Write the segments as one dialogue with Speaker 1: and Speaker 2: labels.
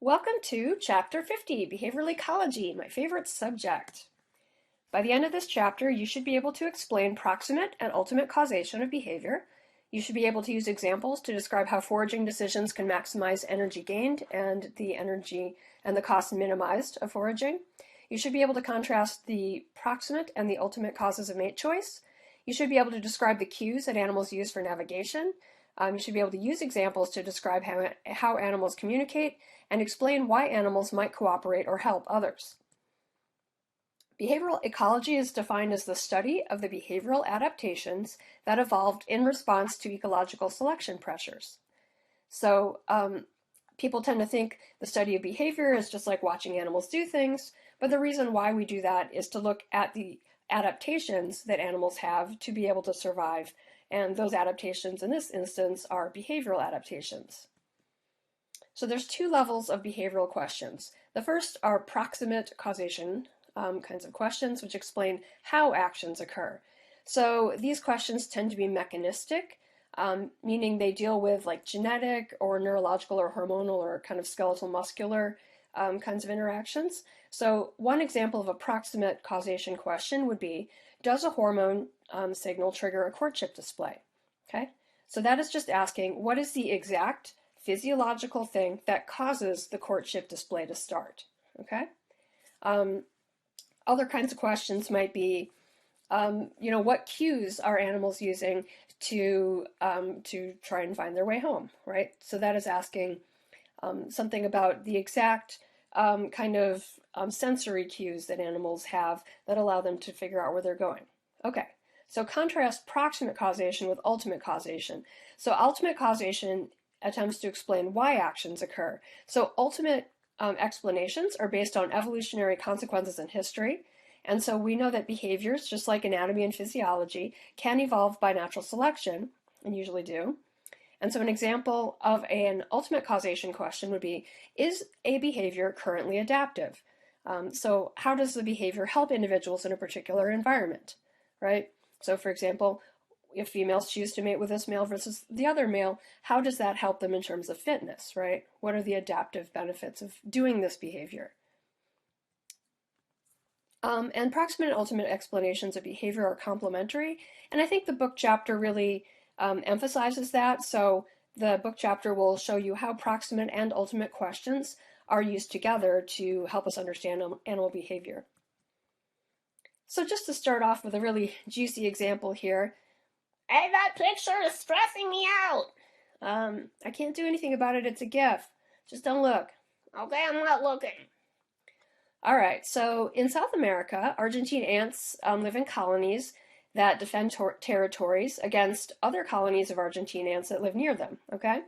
Speaker 1: Welcome to Chapter 50, Behavioral Ecology, my favorite subject. By the end of this chapter, you should be able to explain proximate and ultimate causation of behavior. You should be able to use examples to describe how foraging decisions can maximize energy gained and the energy and the cost minimized of foraging. You should be able to contrast the proximate and the ultimate causes of mate choice. You should be able to describe the cues that animals use for navigation. You should be able to use examples to describe how animals communicate and explain why animals might cooperate or help others. Behavioral ecology is defined as the study of the behavioral adaptations that evolved in response to ecological selection pressures. So people tend to think the study of behavior is just like watching animals do things, but the reason why we do that is to look at the adaptations that animals have to be able to survive, and those adaptations in this instance are behavioral adaptations. So there's two levels of behavioral questions. The first are proximate causation kinds of questions, which explain how actions occur. So these questions tend to be mechanistic, meaning they deal with like genetic or neurological or hormonal or kind of skeletal muscular kinds of interactions. So one example of a proximate causation question would be, does a hormone signal trigger a courtship display? Okay, so that is just asking, what is the exact physiological thing that causes the courtship display to start? Okay. Other kinds of questions might be, what cues are animals using to try and find their way home, right? So that is asking something about the exact kind of sensory cues that animals have that allow them to figure out where they're going. Okay, so contrast proximate causation with ultimate causation. So ultimate causation attempts to explain why actions occur. So ultimate explanations are based on evolutionary consequences in history. And so we know that behaviors, just like anatomy and physiology, can evolve by natural selection, and usually do. And so an example of an ultimate causation question would be, is a behavior currently adaptive? So how does the behavior help individuals in a particular environment, right? So for example, if females choose to mate with this male versus the other male, how does that help them in terms of fitness, right? What are the adaptive benefits of doing this behavior? And proximate and ultimate explanations of behavior are complementary, and I think the book chapter really emphasizes that. So the book chapter will show you how proximate and ultimate questions are used together to help us understand animal behavior. So just to start off with a really juicy example here, hey, that picture is stressing me out. I can't do anything about it. It's a GIF. Just don't look. Okay, I'm not looking. All right, so in South America, Argentine ants live in colonies that defend territories against other colonies of Argentine ants that live near them, okay?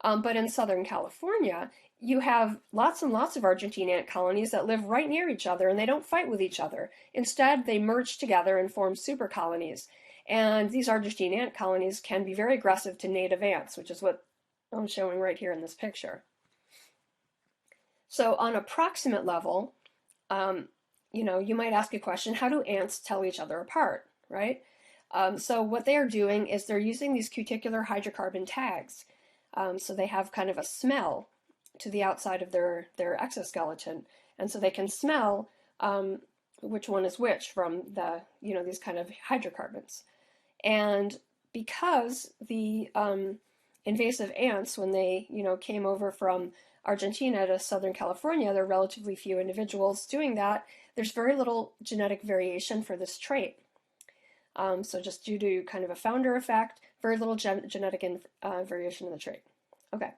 Speaker 1: But in Southern California, you have lots and lots of Argentine ant colonies that live right near each other, and they don't fight with each other. Instead, they merge together and form super colonies. And these Argentine ant colonies can be very aggressive to native ants, which is what I'm showing right here in this picture. So on a proximate level, you might ask a question, how do ants tell each other apart, right? So what they are doing is they're using these cuticular hydrocarbon tags. So they have kind of a smell to the outside of their exoskeleton. And so they can smell which one is which from these kind of hydrocarbons. And because the invasive ants, when they, came over from Argentina to Southern California, there are relatively few individuals doing that. There's very little genetic variation for this trait. So just due to kind of a founder effect, very little genetic variation in the trait. Okay,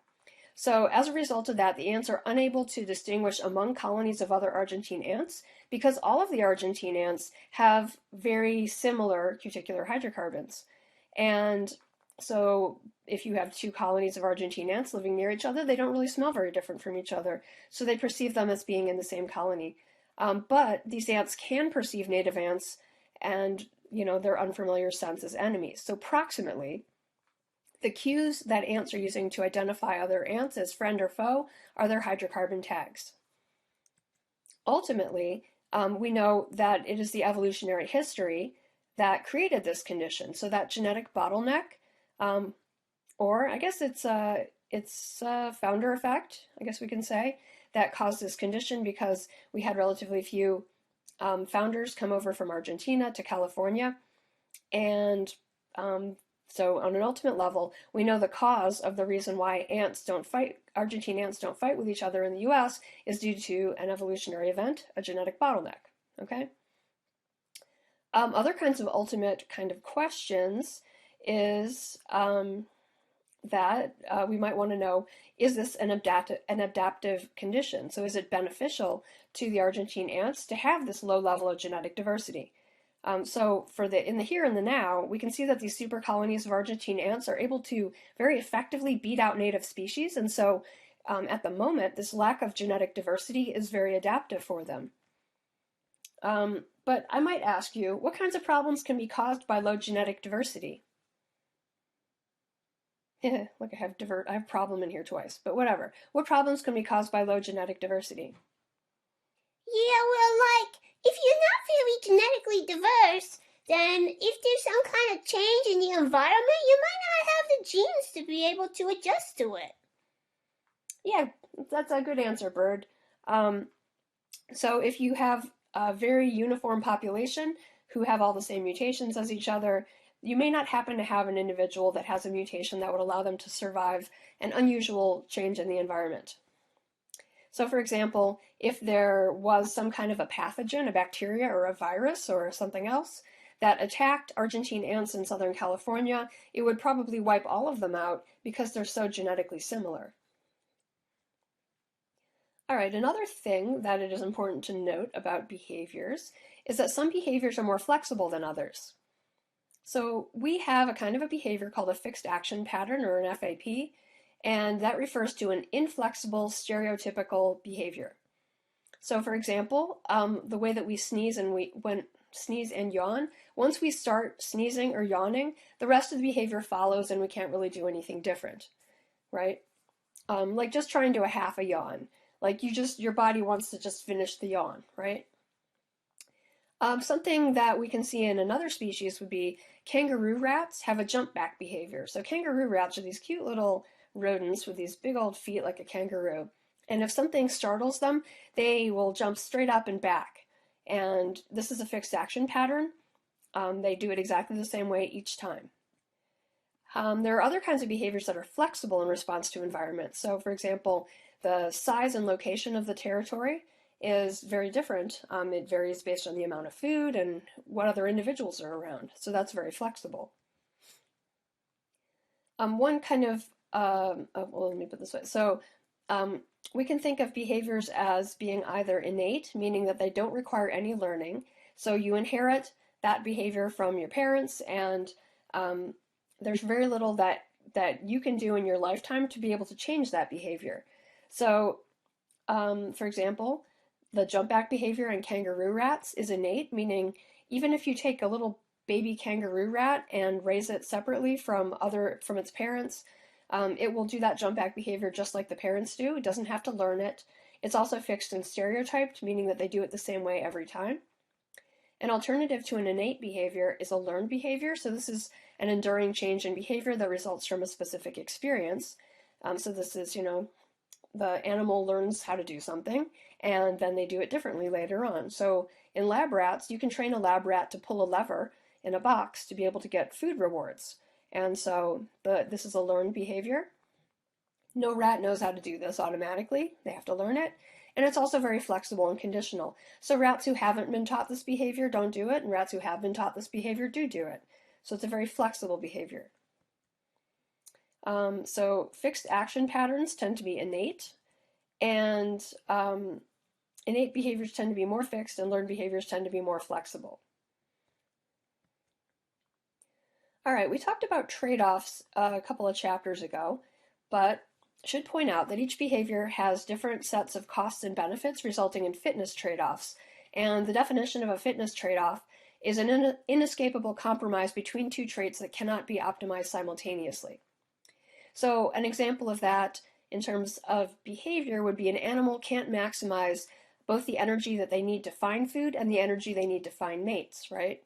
Speaker 1: so as a result of that, the ants are unable to distinguish among colonies of other Argentine ants because all of the Argentine ants have very similar cuticular hydrocarbons. And so if you have two colonies of Argentine ants living near each other, they don't really smell very different from each other. So they perceive them as being in the same colony. But these ants can perceive native ants and their unfamiliar scents as enemies. So proximately, the cues that ants are using to identify other ants as friend or foe are their hydrocarbon tags. Ultimately, we know that it is the evolutionary history that created this condition. So that genetic bottleneck, or I guess it's it's a founder effect, I guess we can say, that caused this condition because we had relatively few founders come over from Argentina to California. And so on an ultimate level, we know the cause of the reason why Argentine ants don't fight with each other in the US is due to an evolutionary event, a genetic bottleneck, okay? Other kinds of ultimate kind of questions is that we might want to know, is this an adaptive condition? So is it beneficial to the Argentine ants to have this low level of genetic diversity? So in the here and the now, we can see that these super colonies of Argentine ants are able to very effectively beat out native species. And so at the moment, this lack of genetic diversity is very adaptive for them. But I might ask you, what kinds of problems can be caused by low genetic diversity? Look, I have problem in here twice, but whatever. What problems can be caused by low genetic diversity?
Speaker 2: Yeah, well, like, if you're not very genetically diverse, then if there's some kind of change in the environment, you might not have the genes to be able to adjust to it.
Speaker 1: Yeah, that's a good answer, Bird. So if you have a very uniform population who have all the same mutations as each other, you may not happen to have an individual that has a mutation that would allow them to survive an unusual change in the environment. So for example, if there was some kind of a pathogen, a bacteria or a virus or something else, that attacked Argentine ants in Southern California, it would probably wipe all of them out because they're so genetically similar. All right, another thing that it is important to note about behaviors is that some behaviors are more flexible than others. So we have a kind of a behavior called a fixed action pattern, or an FAP, and that refers to an inflexible stereotypical behavior. So for example, the way that we sneeze and yawn, once we start sneezing or yawning, the rest of the behavior follows and we can't really do anything different, right? Like just trying to do a half a yawn. Like your body wants to just finish the yawn, right? Something that we can see in another species would be kangaroo rats have a jump back behavior. So kangaroo rats are these cute little rodents with these big old feet like a kangaroo. And if something startles them, they will jump straight up and back. And this is a fixed action pattern. They do it exactly the same way each time. There are other kinds of behaviors that are flexible in response to environment. So for example, the size and location of the territory is very different. It varies based on the amount of food and what other individuals are around. So that's very flexible. One kind of, well, let me put it this way. So we can think of behaviors as being either innate, meaning that they don't require any learning. So you inherit that behavior from your parents, and there's very little that you can do in your lifetime to be able to change that behavior. So, for example, the jump back behavior in kangaroo rats is innate, meaning even if you take a little baby kangaroo rat and raise it separately from its parents, it will do that jump back behavior just like the parents do. It doesn't have to learn it. It's also fixed and stereotyped, meaning that they do it the same way every time. An alternative to an innate behavior is a learned behavior. So this is an enduring change in behavior that results from a specific experience. So this is, the animal learns how to do something and then they do it differently later on. So in lab rats, you can train a lab rat to pull a lever in a box to be able to get food rewards. And so this is a learned behavior. No rat knows how to do this automatically. They have to learn it. And it's also very flexible and conditional. So rats who haven't been taught this behavior don't do it, and rats who have been taught this behavior do it. So it's a very flexible behavior. So fixed action patterns tend to be innate, and innate behaviors tend to be more fixed, and learned behaviors tend to be more flexible. All right, we talked about trade-offs a couple of chapters ago, but should point out that each behavior has different sets of costs and benefits resulting in fitness trade-offs. And the definition of a fitness trade-off is an inescapable compromise between two traits that cannot be optimized simultaneously. So an example of that in terms of behavior would be an animal can't maximize both the energy that they need to find food and the energy they need to find mates, right?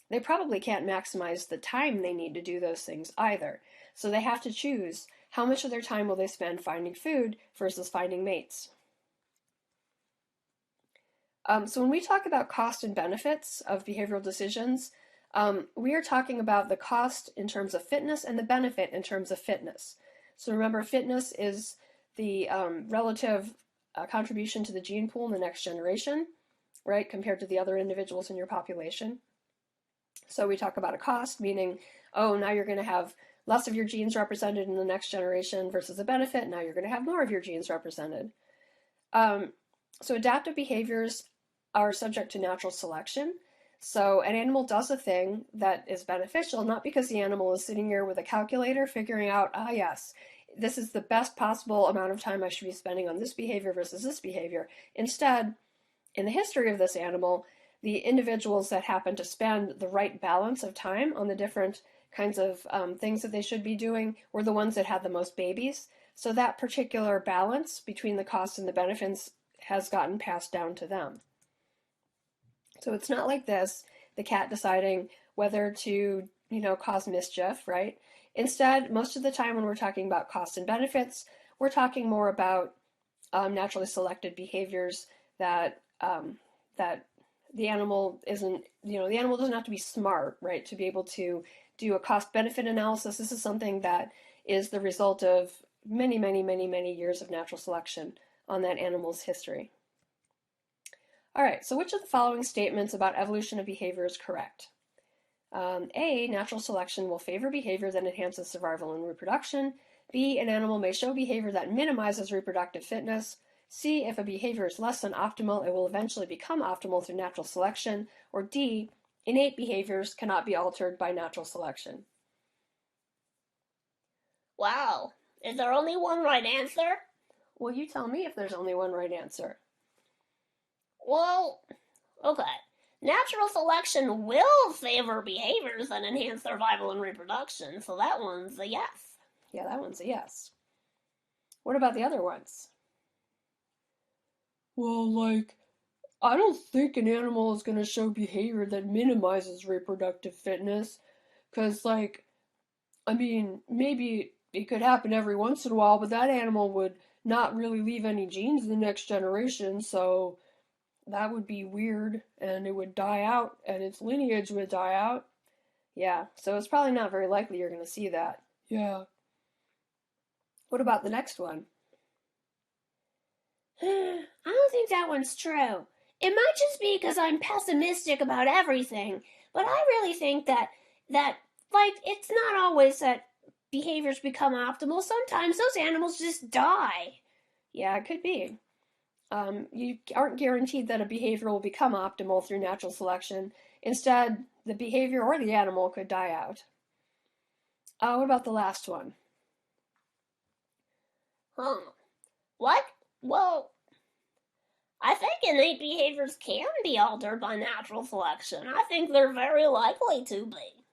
Speaker 1: They probably can't maximize the time they need to do those things either. So they have to choose how much of their time will they spend finding food versus finding mates? So when we talk about cost and benefits of behavioral decisions, we are talking about the cost in terms of fitness and the benefit in terms of fitness. So remember, fitness is the relative contribution to the gene pool in the next generation, right, compared to the other individuals in your population. So we talk about a cost, meaning, oh, now you're going to have less of your genes represented in the next generation versus a benefit. Now you're going to have more of your genes represented. So adaptive behaviors are subject to natural selection. So an animal does a thing that is beneficial, not because the animal is sitting here with a calculator figuring out, yes, this is the best possible amount of time I should be spending on this behavior versus this behavior. Instead, in the history of this animal, the individuals that happen to spend the right balance of time on the different kinds of things that they should be doing were the ones that had the most babies. So that particular balance between the costs and the benefits has gotten passed down to them. So it's not like this, the cat deciding whether to, cause mischief, right? Instead, most of the time when we're talking about costs and benefits, we're talking more about naturally selected behaviors that that the animal isn't, the animal doesn't have to be smart, right, to be able to do a cost-benefit analysis. This is something that is the result of many, many, many, many years of natural selection on that animal's history. All right, so which of the following statements about evolution of behavior is correct? A, natural selection will favor behavior that enhances survival and reproduction. B, an animal may show behavior that minimizes reproductive fitness. C, if a behavior is less than optimal, it will eventually become optimal through natural selection. Or D, innate behaviors cannot be altered by natural selection.
Speaker 2: Wow, is there only one right answer?
Speaker 1: Well, you tell me if there's only one right answer.
Speaker 2: Well, okay. Natural selection will favor behaviors that enhance survival and reproduction, so that one's a yes.
Speaker 1: Yeah, that one's a yes. What about the other ones? Well, I don't think an animal is going to show behavior that minimizes reproductive fitness. Because, maybe it could happen every once in a while, but that animal would not really leave any genes in the next generation, so that would be weird, and it would die out, and its lineage would die out. Yeah, so it's probably not very likely you're going to see that. Yeah. What about the next one?
Speaker 2: I don't think that one's true. It might just be because I'm pessimistic about everything, but I really think that it's not always that behaviors become optimal. Sometimes those animals just die.
Speaker 1: Yeah, it could be. You aren't guaranteed that a behavior will become optimal through natural selection. Instead, the behavior or the animal could die out. What about the last one?
Speaker 2: What? Well, I think innate behaviors can be altered by natural selection. I think they're very likely to be.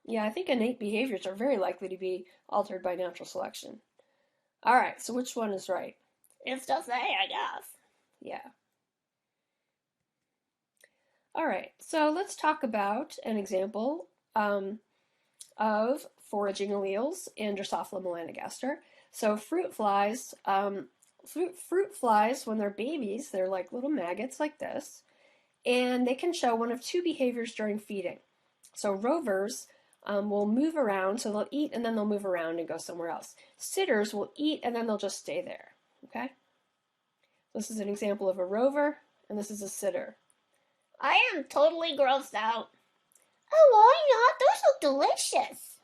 Speaker 1: Yeah, I think innate behaviors are very likely to be altered by natural selection. All right, so which one is right?
Speaker 2: It's just A, I guess.
Speaker 1: Yeah. All right, so let's talk about an example of foraging alleles in Drosophila melanogaster. So fruit flies, when they're babies, they're like little maggots like this, and they can show one of two behaviors during feeding. So rovers will move around, so they'll eat and then they'll move around and go somewhere else. Sitters will eat and then they'll just stay there, okay? This is an example of a rover, and this is a sitter.
Speaker 2: I am totally grossed out. Oh, why not? Those look delicious.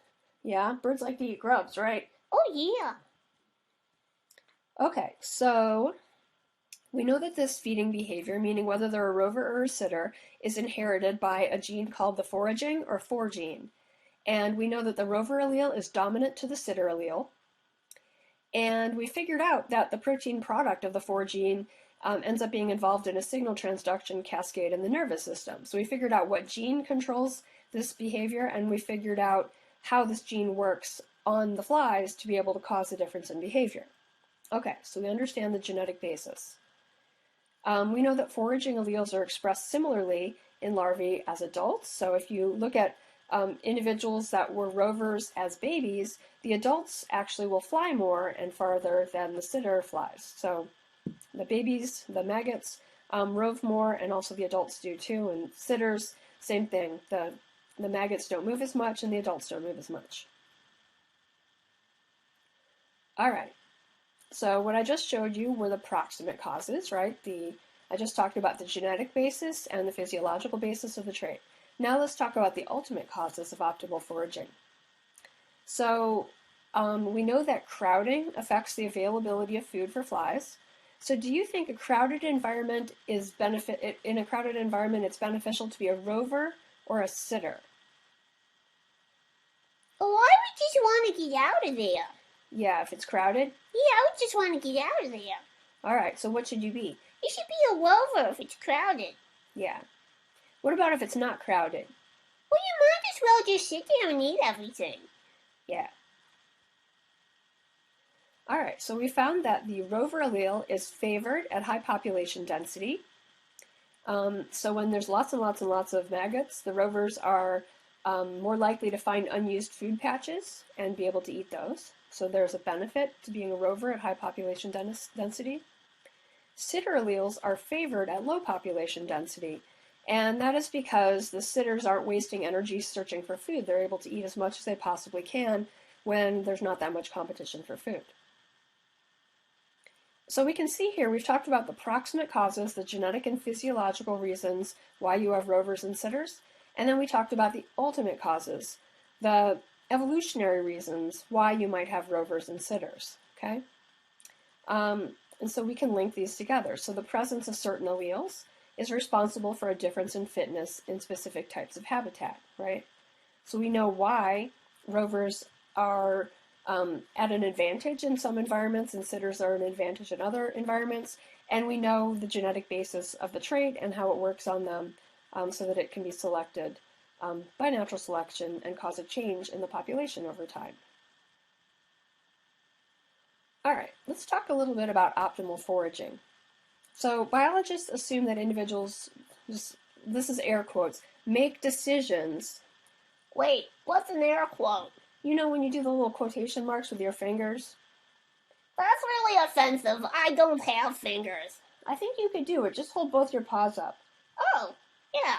Speaker 1: Yeah, birds like to eat grubs, right?
Speaker 2: Oh, yeah.
Speaker 1: Okay, so we know that this feeding behavior, meaning whether they're a rover or a sitter, is inherited by a gene called the foraging or for gene. And we know that the rover allele is dominant to the sitter allele. And we figured out that the protein product of the for gene ends up being involved in a signal transduction cascade in the nervous system. So we figured out what gene controls this behavior, and we figured out how this gene works on the flies to be able to cause a difference in behavior. Okay, so we understand the genetic basis. We know that foraging alleles are expressed similarly in larvae as adults. So if you look at individuals that were rovers as babies, the adults actually will fly more and farther than the sitter flies. So the babies, the maggots, rove more, and also the adults do too. And sitters, same thing. The maggots don't move as much, and the adults don't move as much. All right. So what I just showed you were the proximate causes, right? I just talked about the genetic basis and the physiological basis of the trait. Now let's talk about the ultimate causes of optimal foraging. So we know that crowding affects the availability of food for flies. So do you think in a crowded environment it's beneficial to be a rover or a sitter?
Speaker 2: Well, I would just want to get out of there.
Speaker 1: Yeah, if it's crowded?
Speaker 2: Yeah, I would just want to get out of there.
Speaker 1: All right, so what should you be?
Speaker 2: You should be a rover if it's crowded.
Speaker 1: Yeah. What about if it's not crowded?
Speaker 2: Well, you might as well just sit there and eat everything.
Speaker 1: Yeah. All right, so we found that the rover allele is favored at high population density. So when there's lots and lots and lots of maggots, the rovers are more likely to find unused food patches and be able to eat those. So there's a benefit to being a rover at high population density. Sitter alleles are favored at low population density, and that is because the sitters aren't wasting energy searching for food. They're able to eat as much as they possibly can when there's not that much competition for food. So we can see here, we've talked about the proximate causes, the genetic and physiological reasons why you have rovers and sitters, and then we talked about the ultimate causes, the evolutionary reasons why you might have rovers and sitters, okay? And so we can link these together. So the presence of certain alleles is responsible for a difference in fitness in specific types of habitat, right? So we know why rovers are at an advantage in some environments and sitters are an advantage in other environments, and we know the genetic basis of the trait and how it works on them so that it can be selected by natural selection and cause a change in the population over time. All right, let's talk a little bit about optimal foraging. So biologists assume that individuals, this is air quotes, make decisions.
Speaker 2: Wait, what's an air quote?
Speaker 1: You know when you do the little quotation marks with your fingers?
Speaker 2: That's really offensive. I don't have fingers.
Speaker 1: I think you could do it. Just hold both your paws up.
Speaker 2: Oh, yeah.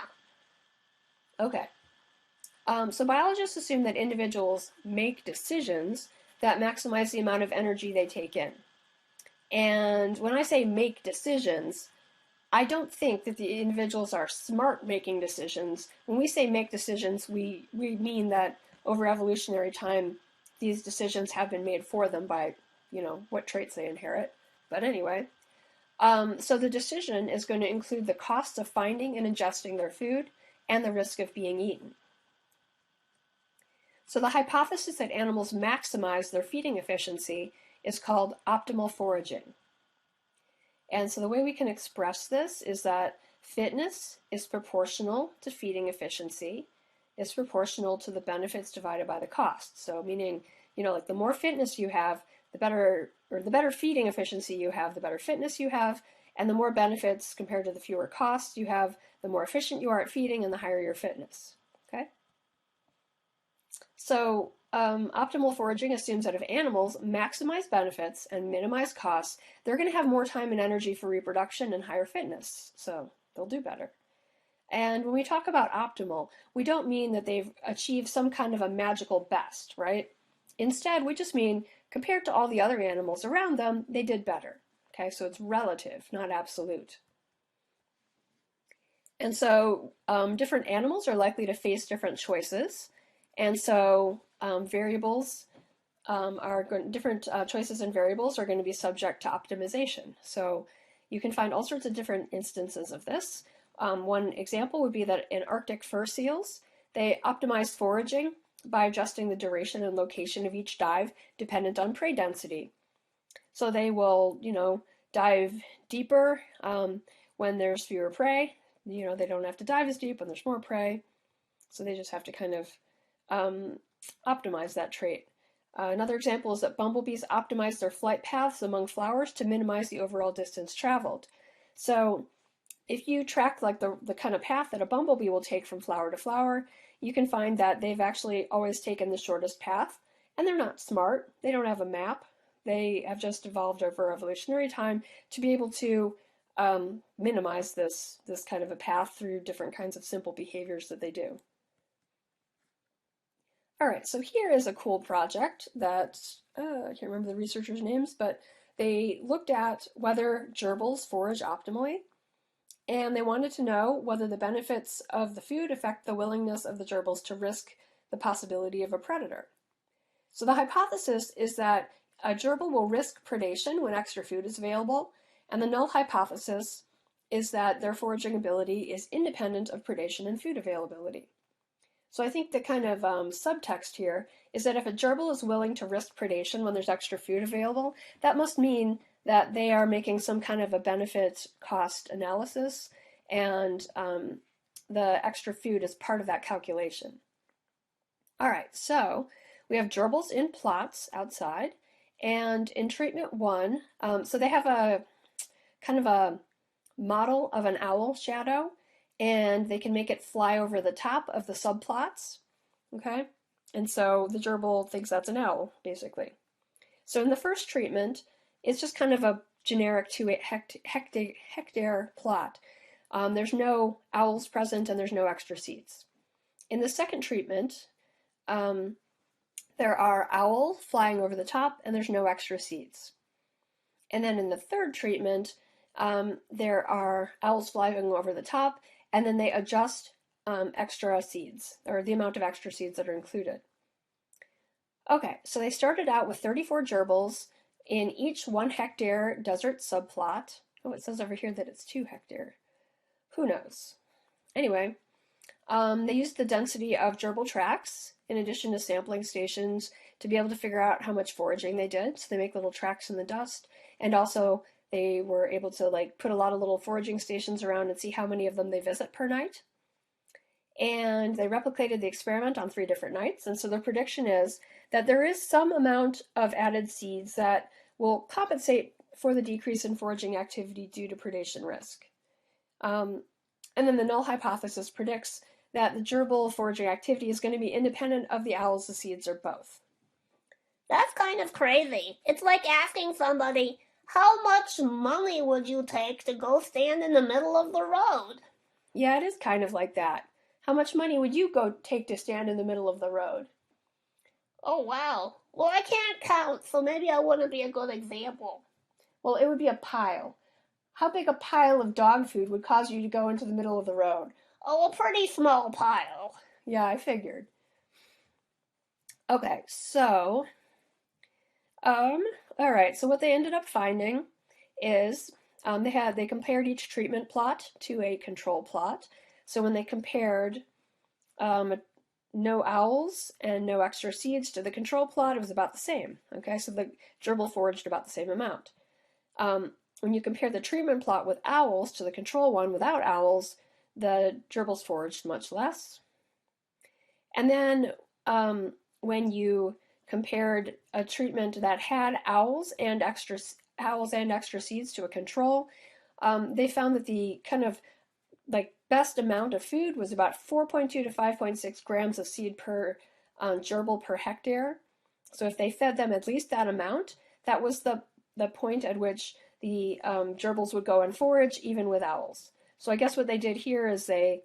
Speaker 1: Okay. So biologists assume that individuals make decisions that maximize the amount of energy they take in. And when I say make decisions, I don't think that the individuals are smart making decisions. When we say make decisions, we mean that over evolutionary time, these decisions have been made for them by, what traits they inherit. But anyway, so the decision is going to include the cost of finding and ingesting their food and the risk of being eaten. So the hypothesis that animals maximize their feeding efficiency is called optimal foraging. And so the way we can express this is that fitness is proportional to feeding efficiency, is proportional to the benefits divided by the cost. So meaning, like the more fitness you have, the better feeding efficiency you have, the better fitness you have, and the more benefits compared to the fewer costs you have, the more efficient you are at feeding and the higher your fitness. Okay? So optimal foraging assumes that if animals maximize benefits and minimize costs, they're going to have more time and energy for reproduction and higher fitness. So they'll do better. And when we talk about optimal, we don't mean that they've achieved some kind of a magical best, right? Instead, we just mean compared to all the other animals around them, they did better. Okay, so it's relative, not absolute. And so different animals are likely to face different choices. And so different choices and variables are going to be subject to optimization. So you can find all sorts of different instances of this. One example would be that in Arctic fur seals, they optimize foraging by adjusting the duration and location of each dive dependent on prey density. So they will, dive deeper when there's fewer prey. They don't have to dive as deep when there's more prey. So they just have to kind of optimize that trait. Another example is that bumblebees optimize their flight paths among flowers to minimize the overall distance traveled. So if you track like the kind of path that a bumblebee will take from flower to flower, you can find that they've actually always taken the shortest path, and they're not smart. They don't have a map. They have just evolved over evolutionary time to be able to minimize this kind of a path through different kinds of simple behaviors that they do. All right, so here is a cool project that I can't remember the researchers' names, but they looked at whether gerbils forage optimally, and they wanted to know whether the benefits of the food affect the willingness of the gerbils to risk the possibility of a predator. So the hypothesis is that a gerbil will risk predation when extra food is available, and the null hypothesis is that their foraging ability is independent of predation and food availability. So I think the kind of subtext here is that if a gerbil is willing to risk predation when there's extra food available, that must mean that they are making some kind of a benefit cost analysis, and the extra food is part of that calculation. All right, so we have gerbils in plots outside, and in treatment one, so they have a kind of a model of an owl shadow, and they can make it fly over the top of the subplots, okay? And so the gerbil thinks that's an owl, basically. So in the first treatment, it's just kind of a generic 2 hectare plot. There's no owls present and there's no extra seeds. In the second treatment, there are owls flying over the top and there's no extra seeds. And then in the third treatment, there are owls flying over the top, and then they adjust extra seeds, or the amount of extra seeds that are included. Okay, so they started out with 34 gerbils in each 1 hectare desert subplot. Oh, it says over here that it's 2 hectare. Who knows? Anyway, they used the density of gerbil tracks in addition to sampling stations to be able to figure out how much foraging they did. So they make little tracks in the dust, and also they were able to put a lot of little foraging stations around and see how many of them they visit per night. And they replicated the experiment on 3 different nights, and so their prediction is that there is some amount of added seeds that will compensate for the decrease in foraging activity due to predation risk. And then the null hypothesis predicts that the gerbil foraging activity is going to be independent of the owls, the seeds, or both.
Speaker 2: That's kind of crazy. It's like asking somebody, how much money would you take to go stand in the middle of the road?
Speaker 1: Yeah, it is kind of like that. How much money would you go take to stand in the middle of the road?
Speaker 2: Oh, wow. Well, I can't count, so maybe I wouldn't be a good example.
Speaker 1: Well, it would be a pile. How big a pile of dog food would cause you to go into the middle of the road?
Speaker 2: Oh, a pretty small pile.
Speaker 1: Yeah, I figured. Okay, so, all right, so what they ended up finding is they compared each treatment plot to a control plot. So when they compared no owls and no extra seeds to the control plot, it was about the same. Okay, so the gerbil foraged about the same amount. When you compare the treatment plot with owls to the control one without owls, the gerbils foraged much less. And then when you compared a treatment that had owls and extra seeds to a control, they found that the kind of best amount of food was about 4.2 to 5.6 grams of seed per gerbil per hectare. So if they fed them at least that amount, that was the point at which the gerbils would go and forage even with owls. So I guess what they did here is they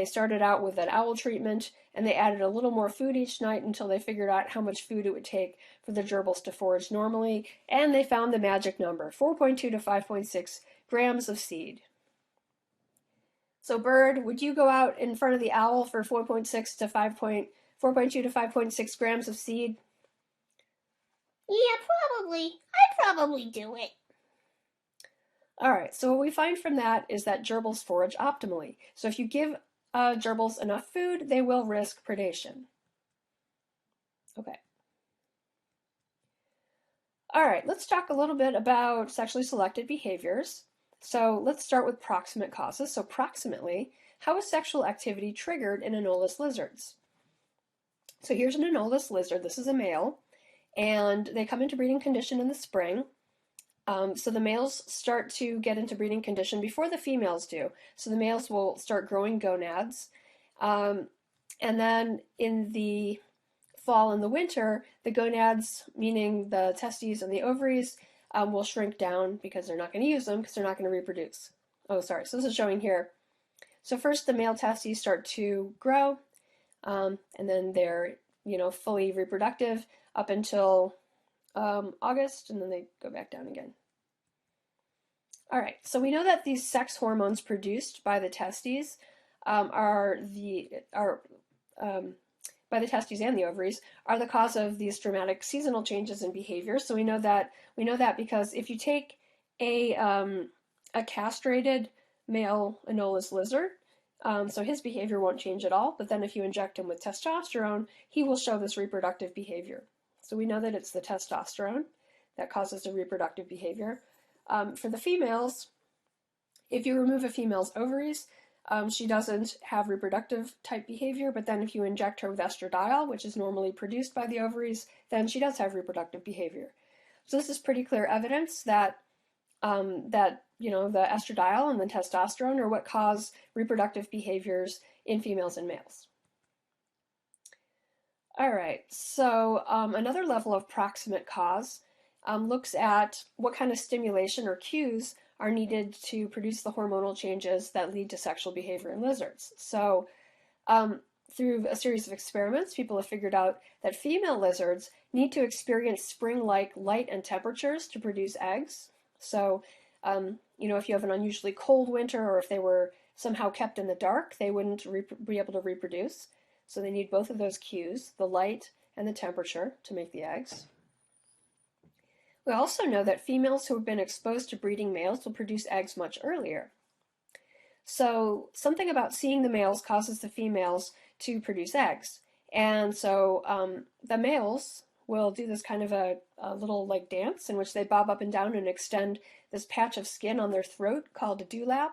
Speaker 1: started out with an owl treatment, and they added a little more food each night until they figured out how much food it would take for the gerbils to forage normally, and they found the magic number, 4.2 to 5.6 grams of seed. So Bird, would you go out in front of the owl for 4.2 to 5.6 grams of seed?
Speaker 2: Yeah, probably. I'd probably do it.
Speaker 1: All right, so what we find from that is that gerbils forage optimally. So if you give gerbils enough food, they will risk predation. Okay. All right, let's talk a little bit about sexually selected behaviors. So let's start with proximate causes. So proximately, how is sexual activity triggered in Anolis lizards? So here's an Anolis lizard. This is a male, and they come into breeding condition in the spring. So the males start to get into breeding condition before the females do. So the males will start growing gonads. And then in the fall and the winter, the gonads, meaning the testes and the ovaries, will shrink down because they're not going to use them because they're not going to reproduce. Oh, sorry. So this is showing here. So first the male testes start to grow, and then they're fully reproductive up until August, and then they go back down again. All right, so we know that these sex hormones produced by the testes by the testes and the ovaries are the cause of these dramatic seasonal changes in behavior. So we know that because if you take a castrated male Anolis lizard, so his behavior won't change at all, but then if you inject him with testosterone, he will show this reproductive behavior. So we know that it's the testosterone that causes the reproductive behavior. For the females, if you remove a female's ovaries, she doesn't have reproductive type behavior, but then if you inject her with estradiol, which is normally produced by the ovaries, then she does have reproductive behavior. So this is pretty clear evidence that the estradiol and the testosterone are what cause reproductive behaviors in females and males. All right, so another level of proximate cause looks at what kind of stimulation or cues are needed to produce the hormonal changes that lead to sexual behavior in lizards. So through a series of experiments, people have figured out that female lizards need to experience spring-like light and temperatures to produce eggs. So, if you have an unusually cold winter or if they were somehow kept in the dark, they wouldn't be able to reproduce. So they need both of those cues, the light and the temperature, to make the eggs. We also know that females who have been exposed to breeding males will produce eggs much earlier. So something about seeing the males causes the females to produce eggs. And so the males will do this kind of a little like dance in which they bob up and down and extend this patch of skin on their throat called a dewlap.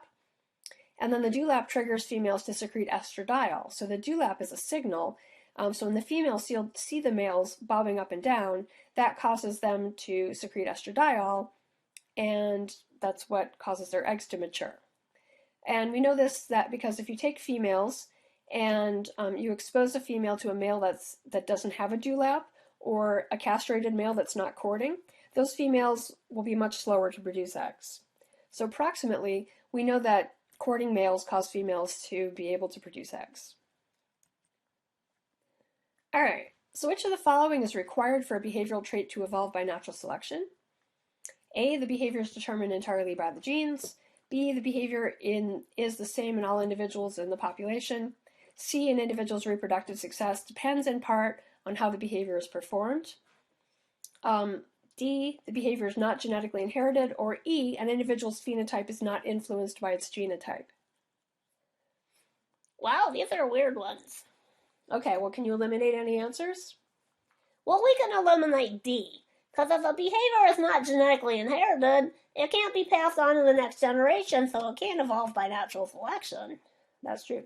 Speaker 1: And then the dewlap triggers females to secrete estradiol. So the dewlap is a signal. So when the females see the males bobbing up and down, that causes them to secrete estradiol, and that's what causes their eggs to mature. And we know that because if you take females and you expose a female to a male that doesn't have a dewlap, or a castrated male that's not courting, those females will be much slower to produce eggs. So approximately, we know that courting males cause females to be able to produce eggs. All right, so which of the following is required for a behavioral trait to evolve by natural selection? A, the behavior is determined entirely by the genes. B, the behavior is the same in all individuals in the population. C, an individual's reproductive success depends in part on how the behavior is performed. D, the behavior is not genetically inherited. Or E, an individual's phenotype is not influenced by its genotype.
Speaker 2: Wow, these are weird ones.
Speaker 1: Okay, well, can you eliminate any answers?
Speaker 2: Well, we can eliminate D, because if a behavior is not genetically inherited, it can't be passed on to the next generation, so it can't evolve by natural selection.
Speaker 1: That's true.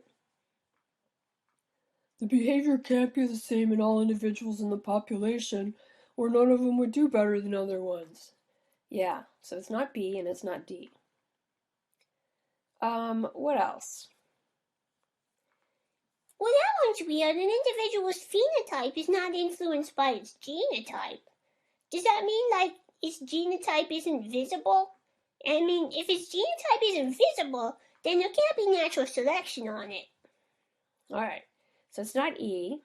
Speaker 1: The behavior can't be the same in all individuals in the population, or none of them would do better than other ones. Yeah, so it's not B and it's not D. What else?
Speaker 2: Well, that one's weird. An individual's phenotype is not influenced by its genotype. Does that mean, like, its genotype isn't visible? I mean, if its genotype isn't visible, then there can't be natural selection on it.
Speaker 1: All right, so it's not E.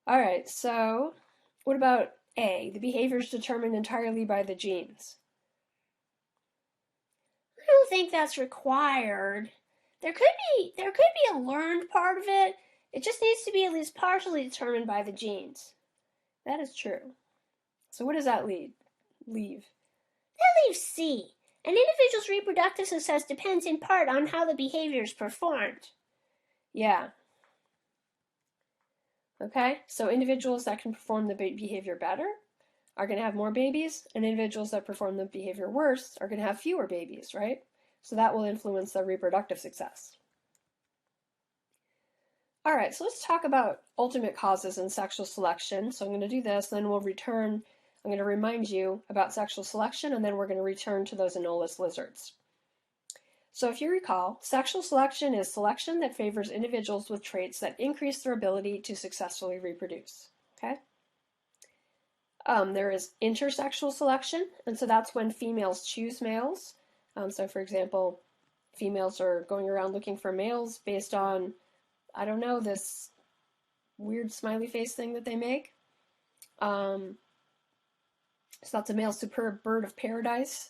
Speaker 1: All right, so what about A? The behavior is determined entirely by the genes.
Speaker 2: I don't think that's required. There could be a learned part of it. It just needs to be at least partially determined by the genes.
Speaker 1: That is true. So what does that leave?
Speaker 2: That leaves C. An individual's reproductive success depends in part on how the behavior is performed.
Speaker 1: Yeah. Okay, so individuals that can perform the behavior better are going to have more babies, and individuals that perform the behavior worse are going to have fewer babies, right? So that will influence their reproductive success. All right, so let's talk about ultimate causes in sexual selection. So I'm going to do this, then we'll return. I'm going to remind you about sexual selection, and then we're going to return to those Anolis lizards. So if you recall, sexual selection is selection that favors individuals with traits that increase their ability to successfully reproduce. Okay? There is intersexual selection, and so that's when females choose males. So for example, females are going around looking for males based on, I don't know, this weird smiley face thing that they make. So that's a male superb bird of paradise.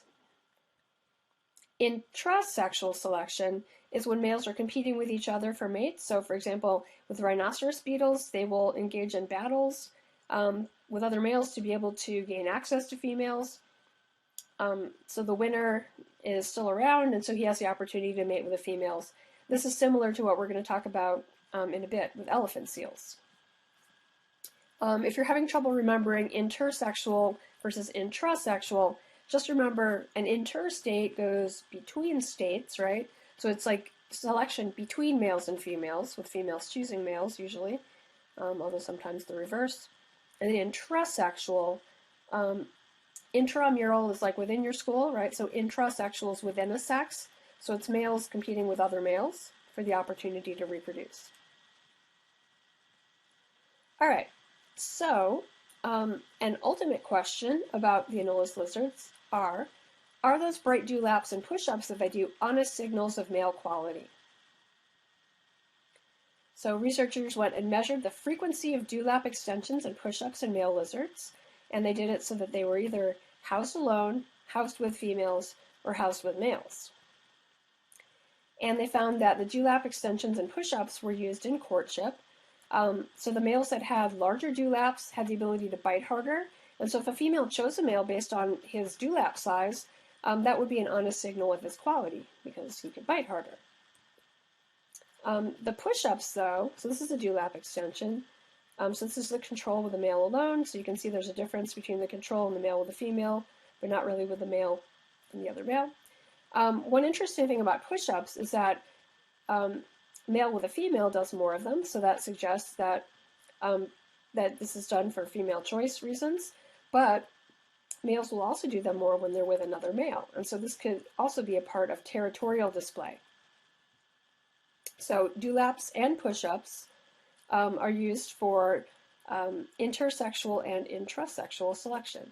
Speaker 1: Intrasexual selection is when males are competing with each other for mates. So for example, with rhinoceros beetles, they will engage in battles with other males to be able to gain access to females. So the winner is still around, and so he has the opportunity to mate with the females. This is similar to what we're going to talk about in a bit with elephant seals. If you're having trouble remembering intersexual versus intrasexual, just remember an interstate goes between states, right? So it's like selection between males and females, with females choosing males usually, although sometimes the reverse. And the intrasexual, intramural is like within your school, right? So intrasexual is within a sex. So it's males competing with other males for the opportunity to reproduce. All right, so an ultimate question about the Anolis lizards are those bright dewlaps and push-ups that they do honest signals of male quality? So researchers went and measured the frequency of dewlap extensions and push-ups in male lizards, and they did it so that they were either housed alone, housed with females, or housed with males. And they found that the dewlap extensions and push-ups were used in courtship. So the males that had larger dewlaps had the ability to bite harder, and so if a female chose a male based on his dewlap size, that would be an honest signal of his quality, because he could bite harder. The push-ups, though, so this is a dewlap extension. So this is the control with the male alone, so you can see there's a difference between the control and the male with the female, but not really with the male and the other male. One interesting thing about push-ups is that male with a female does more of them, so that suggests that that this is done for female choice reasons, but males will also do them more when they're with another male, and so this could also be a part of territorial display. So dewlaps and push-ups are used for intersexual and intrasexual selection.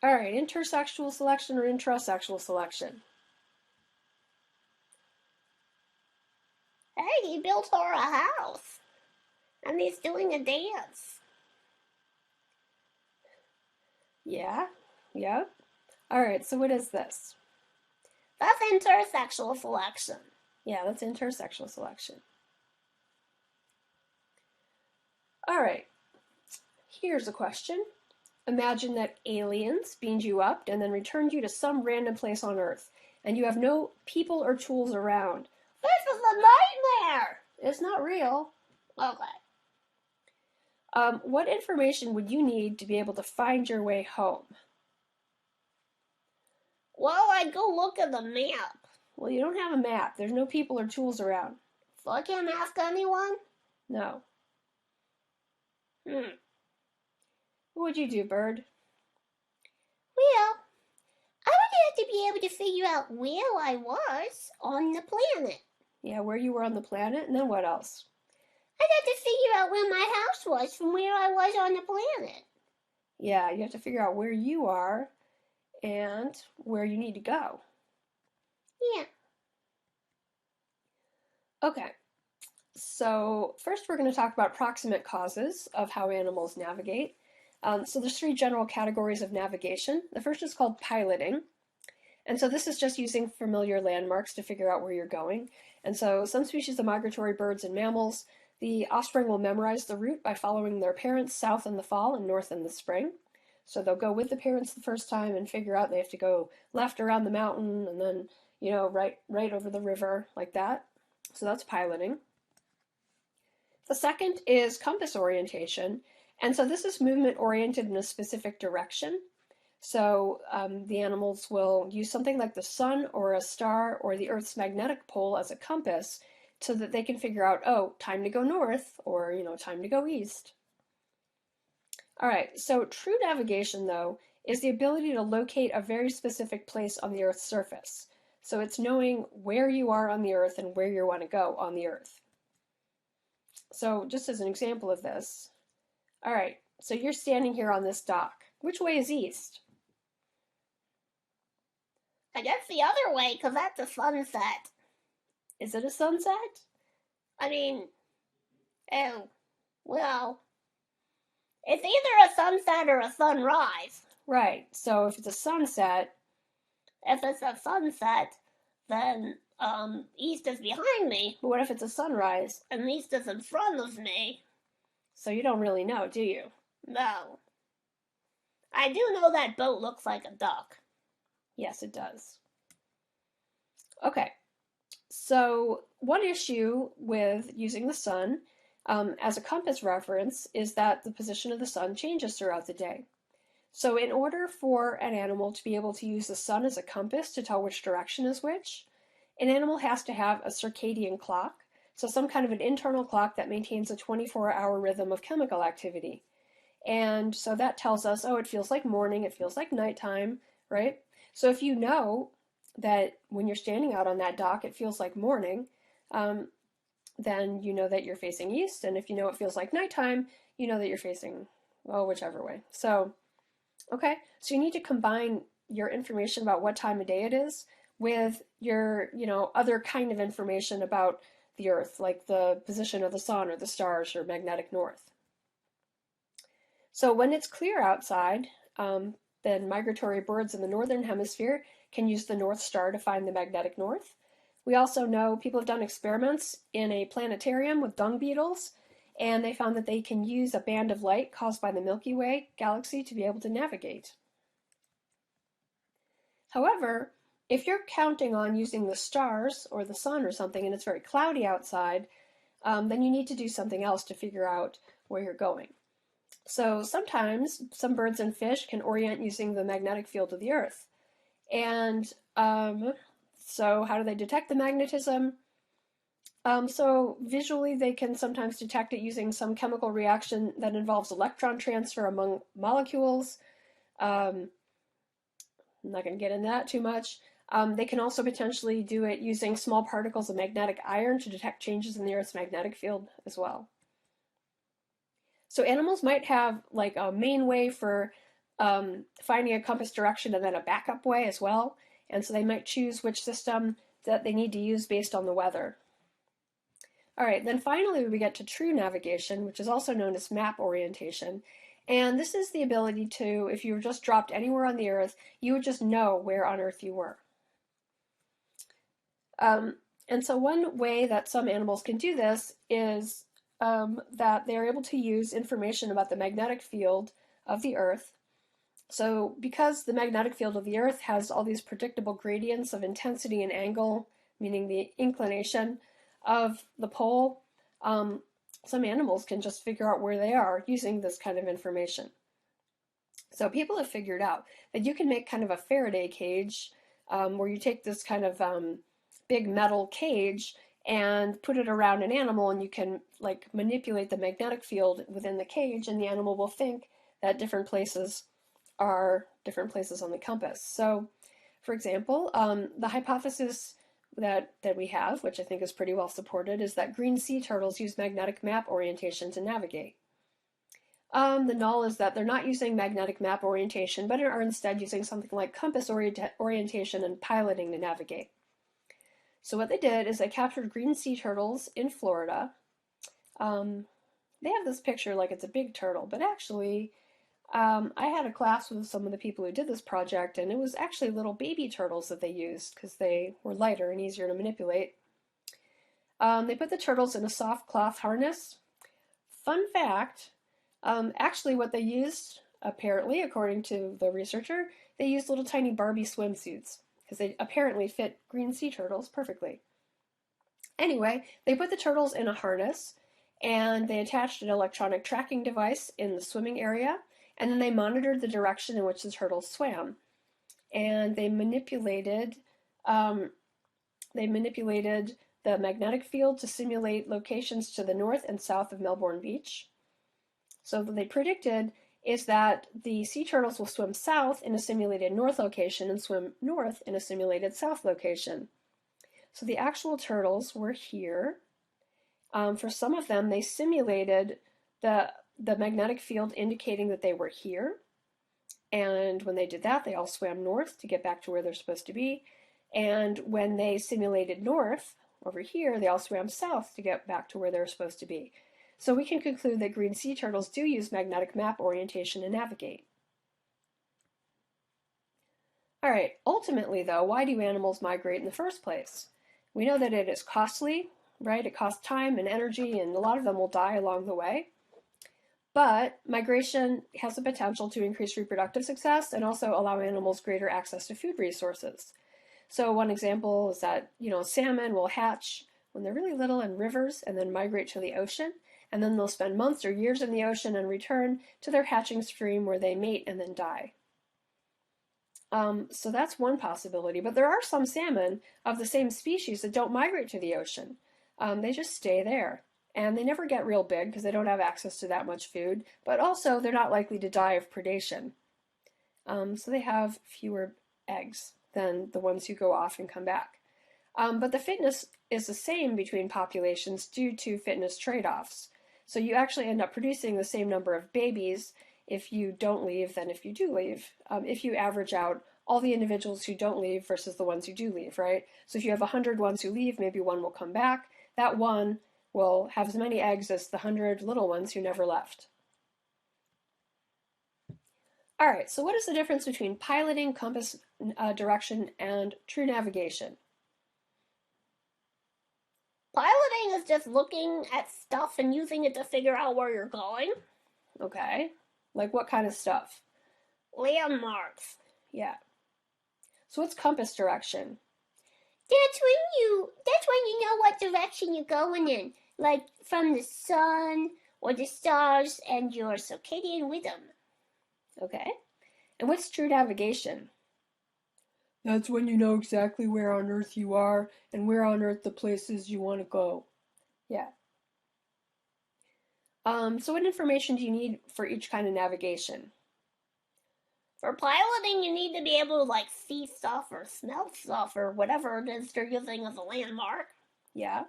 Speaker 1: All right, intersexual selection or intrasexual selection?
Speaker 2: Hey, he built her a house, and he's doing a dance.
Speaker 1: Yeah, yep. All right, so what is this?
Speaker 2: That's intersexual selection.
Speaker 1: Yeah, that's intersexual selection. All right, here's a question. Imagine that aliens beamed you up and then returned you to some random place on Earth, and you have no people or tools around.
Speaker 2: This is a nightmare!
Speaker 1: It's not real.
Speaker 2: Okay.
Speaker 1: What information would you need to be able to find your way home?
Speaker 2: Well, I'd go look at the map.
Speaker 1: Well, you don't have a map. There's no people or tools around.
Speaker 2: So I can't ask anyone?
Speaker 1: No.
Speaker 2: What
Speaker 1: would you do, Bird?
Speaker 2: Well, I would have to be able to figure out where I was on the planet.
Speaker 1: Yeah, where you were on the planet, and then what else?
Speaker 2: I'd have to figure out where my house was from where I was on the planet.
Speaker 1: Yeah, you have to figure out where you are and where you need to go.
Speaker 2: Yeah.
Speaker 1: Okay, so first we're going to talk about proximate causes of how animals navigate. So there's three general categories of navigation. The first is called piloting. And so this is just using familiar landmarks to figure out where you're going. And so some species of migratory birds and mammals, the offspring will memorize the route by following their parents south in the fall and north in the spring. So they'll go with the parents the first time and figure out they have to go left around the mountain and then, you know, right over the river, like that. So that's piloting. The second is compass orientation. And so this is movement oriented in a specific direction. So the animals will use something like the sun or a star or the Earth's magnetic pole as a compass so that they can figure out, oh, time to go north or, you know, time to go east. All right, so true navigation, though, is the ability to locate a very specific place on the Earth's surface. So it's knowing where you are on the Earth and where you want to go on the Earth. So just as an example of this, all right, so you're standing here on this dock. Which way is east?
Speaker 2: I guess the other way, because that's a sunset.
Speaker 1: Is it a sunset?
Speaker 2: I mean, oh, well, it's either a sunset or a sunrise.
Speaker 1: Right, so if it's a sunset,
Speaker 2: If it's a sunset, then east is behind me,
Speaker 1: but what if it's a sunrise?
Speaker 2: and east is in front of me.
Speaker 1: So you don't really know, do you?
Speaker 2: No. I do know that boat looks like a duck.
Speaker 1: Yes, it does. Okay, so one issue with using the sun as a compass reference is that the position of the sun changes throughout the day. So in order for an animal to be able to use the sun as a compass to tell which direction is which, an animal has to have a circadian clock, so some kind of an internal clock that maintains a 24-hour rhythm of chemical activity. And so that tells us, oh, it feels like morning, it feels like nighttime, right? So if you know that when you're standing out on that dock, it feels like morning, then you know that you're facing east. And if you know it feels like nighttime, you know that you're facing, well, whichever way. So, okay, so you need to combine your information about what time of day it is with your, other kind of information about the Earth, like the position of the sun or the stars or magnetic north. So when it's clear outside, then migratory birds in the northern hemisphere can use the North Star to find the magnetic north. We also know people have done experiments in a planetarium with dung beetles, and they found that they can use a band of light caused by the Milky Way galaxy to be able to navigate. However, if you're counting on using the stars or the sun or something and it's very cloudy outside, then you need to do something else to figure out where you're going. So sometimes some birds and fish can orient using the magnetic field of the Earth. And so how do they detect the magnetism? So visually they can sometimes detect it using some chemical reaction that involves electron transfer among molecules. I'm not going to get into that too much. They can also potentially do it using small particles of magnetic iron to detect changes in the Earth's magnetic field as well. So animals might have like a main way for finding a compass direction and then a backup way as well. And so they might choose which system that they need to use based on the weather. All right, then finally we get to true navigation, which is also known as map orientation. And this is the ability to, if you were just dropped anywhere on the Earth, you would just know where on Earth you were. And so one way that some animals can do this is that they're able to use information about the magnetic field of the Earth. So because the magnetic field of the Earth has all these predictable gradients of intensity and angle, meaning the inclination of the pole, some animals can just figure out where they are using this kind of information. So people have figured out that you can make kind of a Faraday cage where you take this kind of big metal cage and put it around an animal, and you can like manipulate the magnetic field within the cage, and the animal will think that different places are different places on the compass. So, for example, the hypothesis that we have, which I think is pretty well supported, is that green sea turtles use magnetic map orientation to navigate. The null is that they're not using magnetic map orientation, but are instead using something like compass orientation and piloting to navigate. So what they did is they captured green sea turtles in Florida. They have this picture like it's a big turtle, but actually I had a class with some of the people who did this project, and it was actually little baby turtles that they used because they were lighter and easier to manipulate. They put the turtles in a soft cloth harness. Fun fact, actually what they used, apparently, according to the researcher, they used little tiny Barbie swimsuits because they apparently fit green sea turtles perfectly. Anyway, they put the turtles in a harness and they attached an electronic tracking device in the swimming area, and then they monitored the direction in which the turtles swam. And they manipulated the magnetic field to simulate locations to the north and south of Melbourne Beach. So they predicted is that the sea turtles will swim south in a simulated north location and swim north in a simulated south location. So the actual turtles were here. For some of them, they simulated the magnetic field indicating that they were here. And when they did that, they all swam north to get back to where they're supposed to be. And when they simulated north, over here, they all swam south to get back to where they're supposed to be. So we can conclude that green sea turtles do use magnetic map orientation to navigate. All right, ultimately though, why do animals migrate in the first place? We know that it is costly, right? It costs time and energy, and a lot of them will die along the way. But migration has the potential to increase reproductive success and also allow animals greater access to food resources. So one example is that, salmon will hatch when they're really little in rivers and then migrate to the ocean, and then they'll spend months or years in the ocean and return to their hatching stream where they mate and then die. So that's one possibility, but there are some salmon of the same species that don't migrate to the ocean. They just stay there. And they never get real big because they don't have access to that much food, but also they're not likely to die of predation. So they have fewer eggs than the ones who go off and come back. But the fitness is the same between populations due to fitness trade-offs. So you actually end up producing the same number of babies if you don't leave than if you do leave, if you average out all the individuals who don't leave versus the ones who do leave, right? So if you have 100 ones who leave, maybe one will come back. That one will have as many eggs as the 100 little ones who never left. All right, so what is the difference between piloting, compass direction, and true navigation?
Speaker 2: Piloting is just looking at stuff and using it to figure out where you're going.
Speaker 1: Okay, like what kind of stuff?
Speaker 2: Landmarks.
Speaker 1: Yeah. So what's compass direction?
Speaker 2: That's when you know what direction you're going in, like from the sun or the stars and your circadian rhythm.
Speaker 1: Okay. And what's true navigation? That's when you know exactly where on Earth you are and where on Earth the places you want to go. Yeah. So what information do you need for each kind of navigation?
Speaker 2: For piloting, you need to be able to see stuff or smell stuff or whatever it is you're using as a landmark.
Speaker 1: Yeah.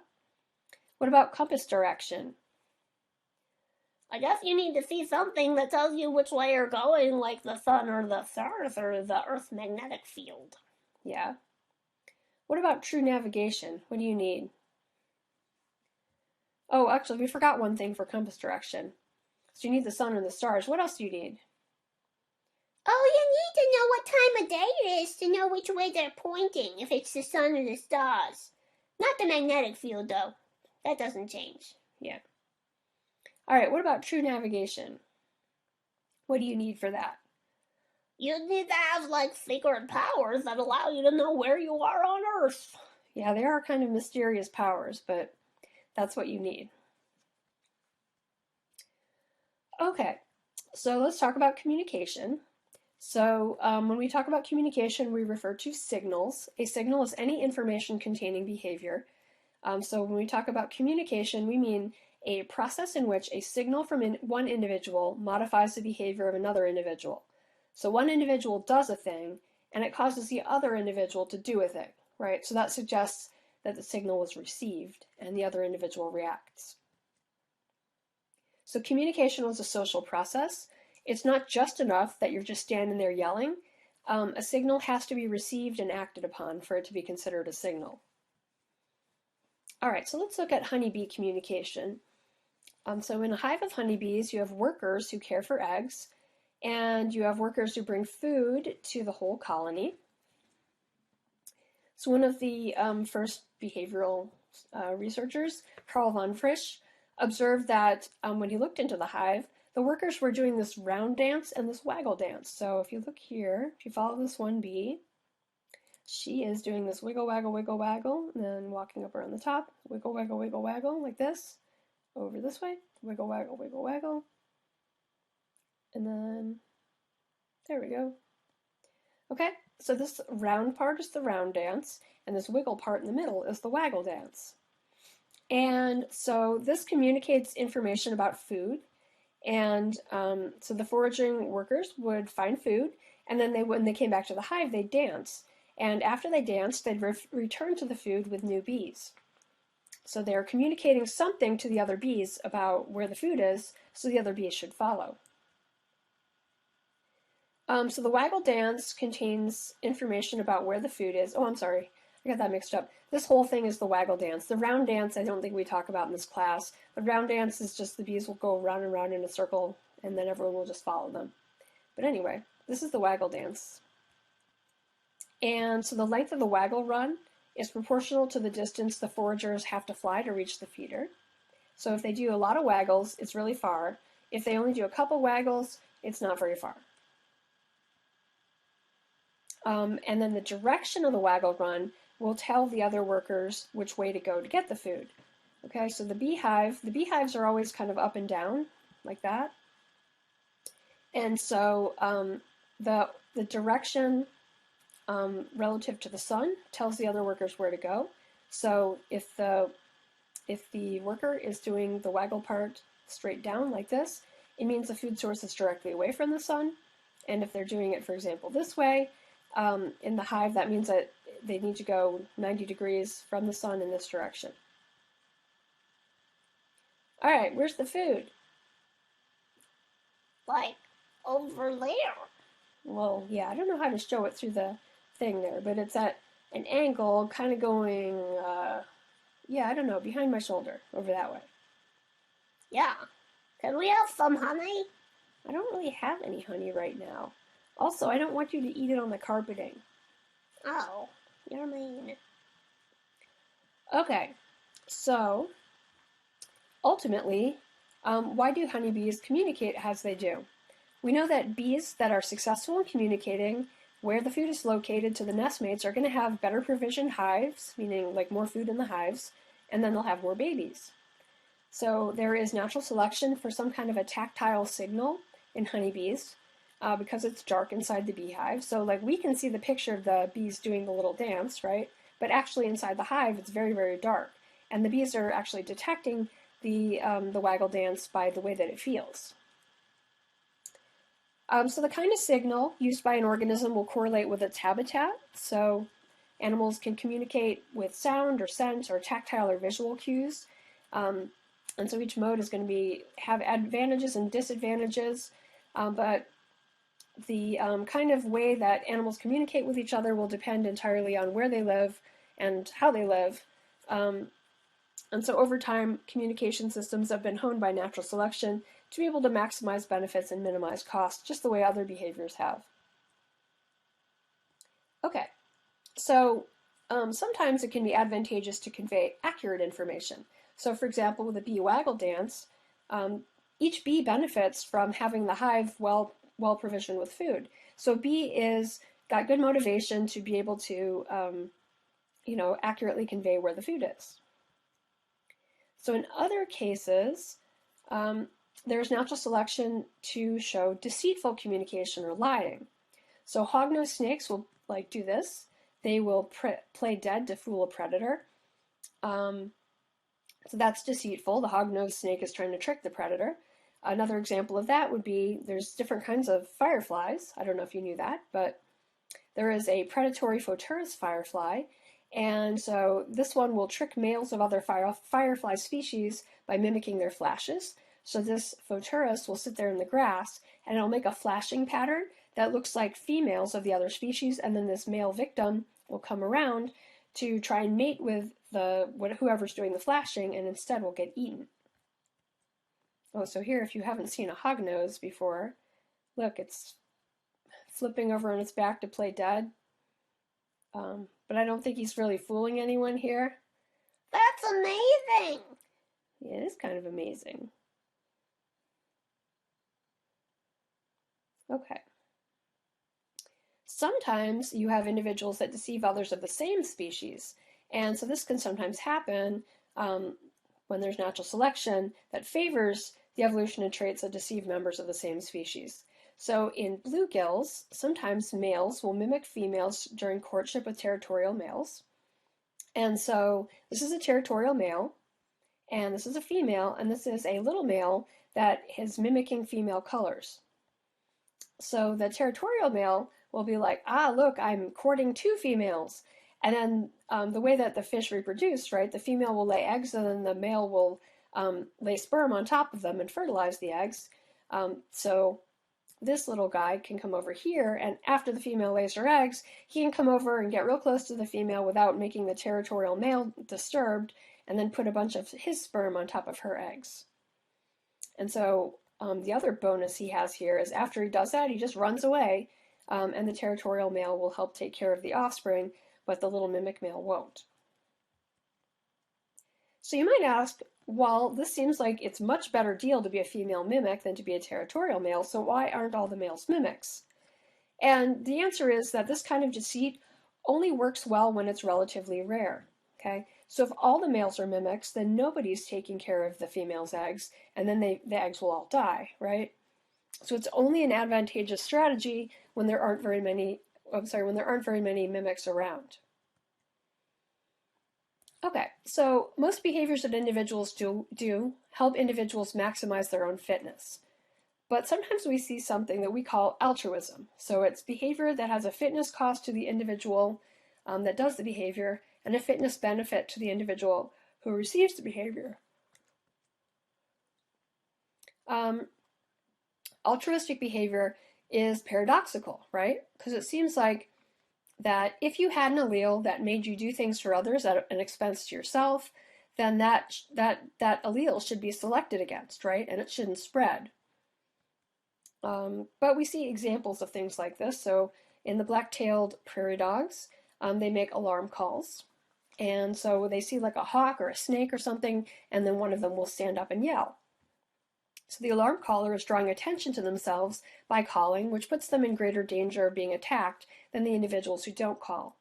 Speaker 1: What about compass direction?
Speaker 2: I guess you need to see something that tells you which way you're going, like the sun or the stars or the Earth's magnetic field.
Speaker 1: Yeah. What about true navigation? What do you need? Oh, actually, we forgot one thing for compass direction. So you need the sun and the stars. What else do you need?
Speaker 2: Oh, you need to know what time of day it is to know which way they're pointing, if it's the sun or the stars. Not the magnetic field, though. That doesn't change.
Speaker 1: Yeah. All right, what about true navigation? What do you need for that?
Speaker 2: You need to have, secret powers that allow you to know where you are on Earth.
Speaker 1: Yeah, they are kind of mysterious powers, but that's what you need. Okay, so let's talk about communication. So when we talk about communication, we refer to signals. A signal is any information containing behavior. So when we talk about communication, we mean a process in which a signal from one individual modifies the behavior of another individual. So one individual does a thing, and it causes the other individual to do a thing, right? So that suggests that the signal was received, and the other individual reacts. So communication was a social process. It's not just enough that you're just standing there yelling. A signal has to be received and acted upon for it to be considered a signal. All right, so let's look at honeybee communication. So in a hive of honeybees, you have workers who care for eggs, and you have workers who bring food to the whole colony. So one of the first behavioral researchers, Carl von Frisch, observed that when he looked into the hive, the workers were doing this round dance and this waggle dance. So if you look here, if you follow this one bee, she is doing this wiggle, waggle, and then walking up around the top, wiggle, waggle, like this, over this way, wiggle, waggle, and then, there we go. Okay, so this round part is the round dance, and this wiggle part in the middle is the waggle dance. And so this communicates information about food, And so the foraging workers would find food, and then when they came back to the hive, they'd dance. And after they danced, they'd return to the food with new bees. So they're communicating something to the other bees about where the food is, so the other bees should follow. So the waggle dance contains information about where the food is. Oh, I'm sorry, I got that mixed up. This whole thing is the waggle dance. The round dance I don't think we talk about in this class. The round dance is just the bees will go round and round in a circle, and then everyone will just follow them. But anyway, this is the waggle dance. And so the length of the waggle run is proportional to the distance the foragers have to fly to reach the feeder. So if they do a lot of waggles, it's really far. If they only do a couple waggles, it's not very far. And then the direction of the waggle run will tell the other workers which way to go to get the food. Okay, so the beehives are always kind of up and down, like that. And so the direction relative to the sun tells the other workers where to go. So if the worker is doing the waggle part straight down like this, it means the food source is directly away from the sun. And if they're doing it, for example, this way, in the hive, that means that they need to go 90 degrees from the sun in this direction. All right, where's the food?
Speaker 2: Like over there.
Speaker 1: Well, yeah, I don't know how to show it through the thing there, but it's at an angle, kind of going, yeah, I don't know, behind my shoulder, over that way.
Speaker 2: Yeah. Can we have some honey?
Speaker 1: I don't really have any honey right now. Also, I don't want you to eat it on the carpeting.
Speaker 2: Oh, you're mean.
Speaker 1: Okay, so ultimately, why do honeybees communicate as they do? We know that bees that are successful in communicating where the food is located to the nestmates are going to have better provisioned hives, meaning like more food in the hives, and then they'll have more babies. So there is natural selection for some kind of a tactile signal in honeybees because it's dark inside the beehive. So like we can see the picture of the bees doing the little dance, right? But actually inside the hive, it's very, very dark. And the bees are actually detecting the waggle dance by the way that it feels. So the kind of signal used by an organism will correlate with its habitat. So animals can communicate with sound or scent or tactile or visual cues. And so each mode is going to have advantages and disadvantages, but the kind of way that animals communicate with each other will depend entirely on where they live and how they live. And so over time, communication systems have been honed by natural selection to be able to maximize benefits and minimize costs, just the way other behaviors have. Okay, so sometimes it can be advantageous to convey accurate information. So for example, with a bee waggle dance, each bee benefits from having the hive well provisioned with food. So a bee is got good motivation to be able to accurately convey where the food is. So in other cases, there's natural selection to show deceitful communication or lying. So hognose snakes will do this. They will play dead to fool a predator. So that's deceitful. The hognose snake is trying to trick the predator. Another example of that would be there's different kinds of fireflies. I don't know if you knew that, but there is a predatory photurus firefly. And so this one will trick males of other firefly species by mimicking their flashes. So this photurus will sit there in the grass and it'll make a flashing pattern that looks like females of the other species, and then this male victim will come around to try and mate with whoever's doing the flashing, and instead will get eaten. Oh, so here, if you haven't seen a hognose before, look, it's flipping over on its back to play dead. But I don't think he's really fooling anyone here.
Speaker 2: That's amazing!
Speaker 1: Yeah, it is kind of amazing. Okay. Sometimes you have individuals that deceive others of the same species, and so this can sometimes happen when there's natural selection that favors the evolution of traits that deceive members of the same species. So in bluegills, sometimes males will mimic females during courtship with territorial males. And so this is a territorial male, and this is a female, and this is a little male that is mimicking female colors. So the territorial male will be like, ah, look, I'm courting two females. And then the way that the fish reproduce, right, the female will lay eggs and then the male will lay sperm on top of them and fertilize the eggs. So this little guy can come over here, and after the female lays her eggs, he can come over and get real close to the female without making the territorial male disturbed, and then put a bunch of his sperm on top of her eggs. And so the other bonus he has here is after he does that, he just runs away, and the territorial male will help take care of the offspring, but the little mimic male won't. So you might ask, well, this seems like it's much better deal to be a female mimic than to be a territorial male, so why aren't all the males mimics? And the answer is that this kind of deceit only works well when it's relatively rare. Okay, so if all the males are mimics, then nobody's taking care of the female's eggs, and then the eggs will all die, right? So it's only an advantageous strategy when there aren't very many. When there aren't very many mimics around. Okay, so most behaviors that individuals do help individuals maximize their own fitness. But sometimes we see something that we call altruism. So it's behavior that has a fitness cost to the individual that does the behavior and a fitness benefit to the individual who receives the behavior. Altruistic behavior is paradoxical, right? Because it seems like that if you had an allele that made you do things for others at an expense to yourself, then that allele should be selected against, right? And it shouldn't spread. But we see examples of things like this. So in the black-tailed prairie dogs, they make alarm calls. And so they see like a hawk or a snake or something, and then one of them will stand up and yell. So the alarm caller is drawing attention to themselves by calling, which puts them in greater danger of being attacked than the individuals who don't call.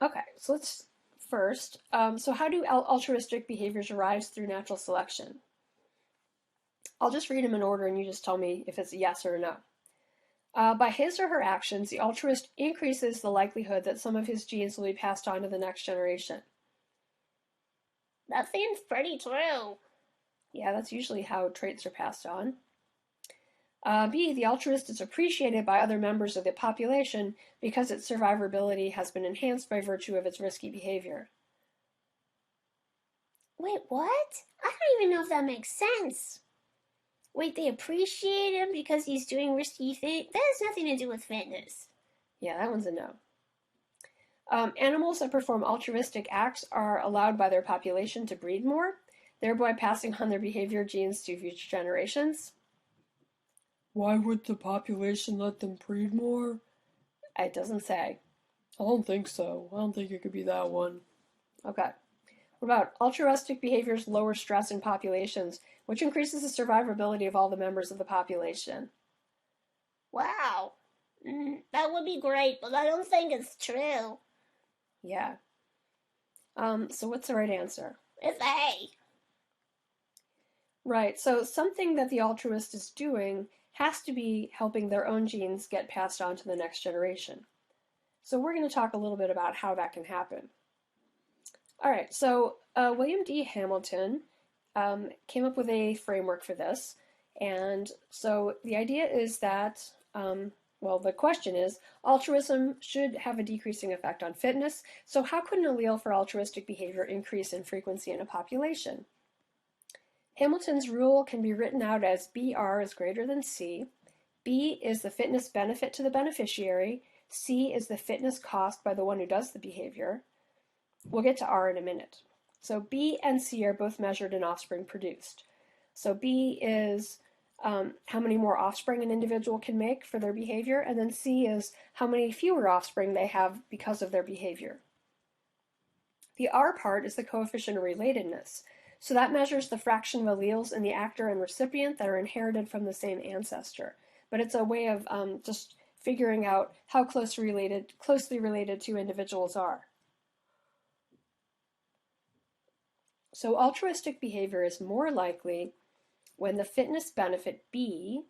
Speaker 1: Okay, so let's first, so how do altruistic behaviors arise through natural selection? I'll just read them in order and you just tell me if it's a yes or a no. By his or her actions, the altruist increases the likelihood that some of his genes will be passed on to the next generation.
Speaker 2: That seems pretty true.
Speaker 1: Yeah, that's usually how traits are passed on. B, the altruist is appreciated by other members of the population because its survivability has been enhanced by virtue of its risky behavior.
Speaker 2: Wait, what? I don't even know if that makes sense. Wait, they appreciate him because he's doing risky things? That has nothing to do with fitness.
Speaker 1: Yeah, that one's a no. Animals that perform altruistic acts are allowed by their population to breed more, thereby passing on their behavior genes to future generations. Why would the population let them breed more? It doesn't say. I don't think so. I don't think it could be that one. Okay. What about altruistic behaviors lower stress in populations, which increases the survivability of all the members of the population?
Speaker 2: Wow. That would be great, but I don't think it's true.
Speaker 1: Yeah. So what's the right answer?
Speaker 2: It's A.
Speaker 1: Right, so something that the altruist is doing has to be helping their own genes get passed on to the next generation. So we're going to talk a little bit about how that can happen. All right, so William D. Hamilton came up with a framework for this. And so the idea is that, the question is, altruism should have a decreasing effect on fitness. So how could an allele for altruistic behavior increase in frequency in a population? Hamilton's rule can be written out as BR is greater than C. B is the fitness benefit to the beneficiary. C is the fitness cost by the one who does the behavior. We'll get to R in a minute. So B and C are both measured in offspring produced. So B is how many more offspring an individual can make for their behavior, and then C is how many fewer offspring they have because of their behavior. The R part is the coefficient of relatedness. So that measures the fraction of alleles in the actor and recipient that are inherited from the same ancestor. But it's a way of just figuring out how closely related two individuals are. So altruistic behavior is more likely when the fitness benefit B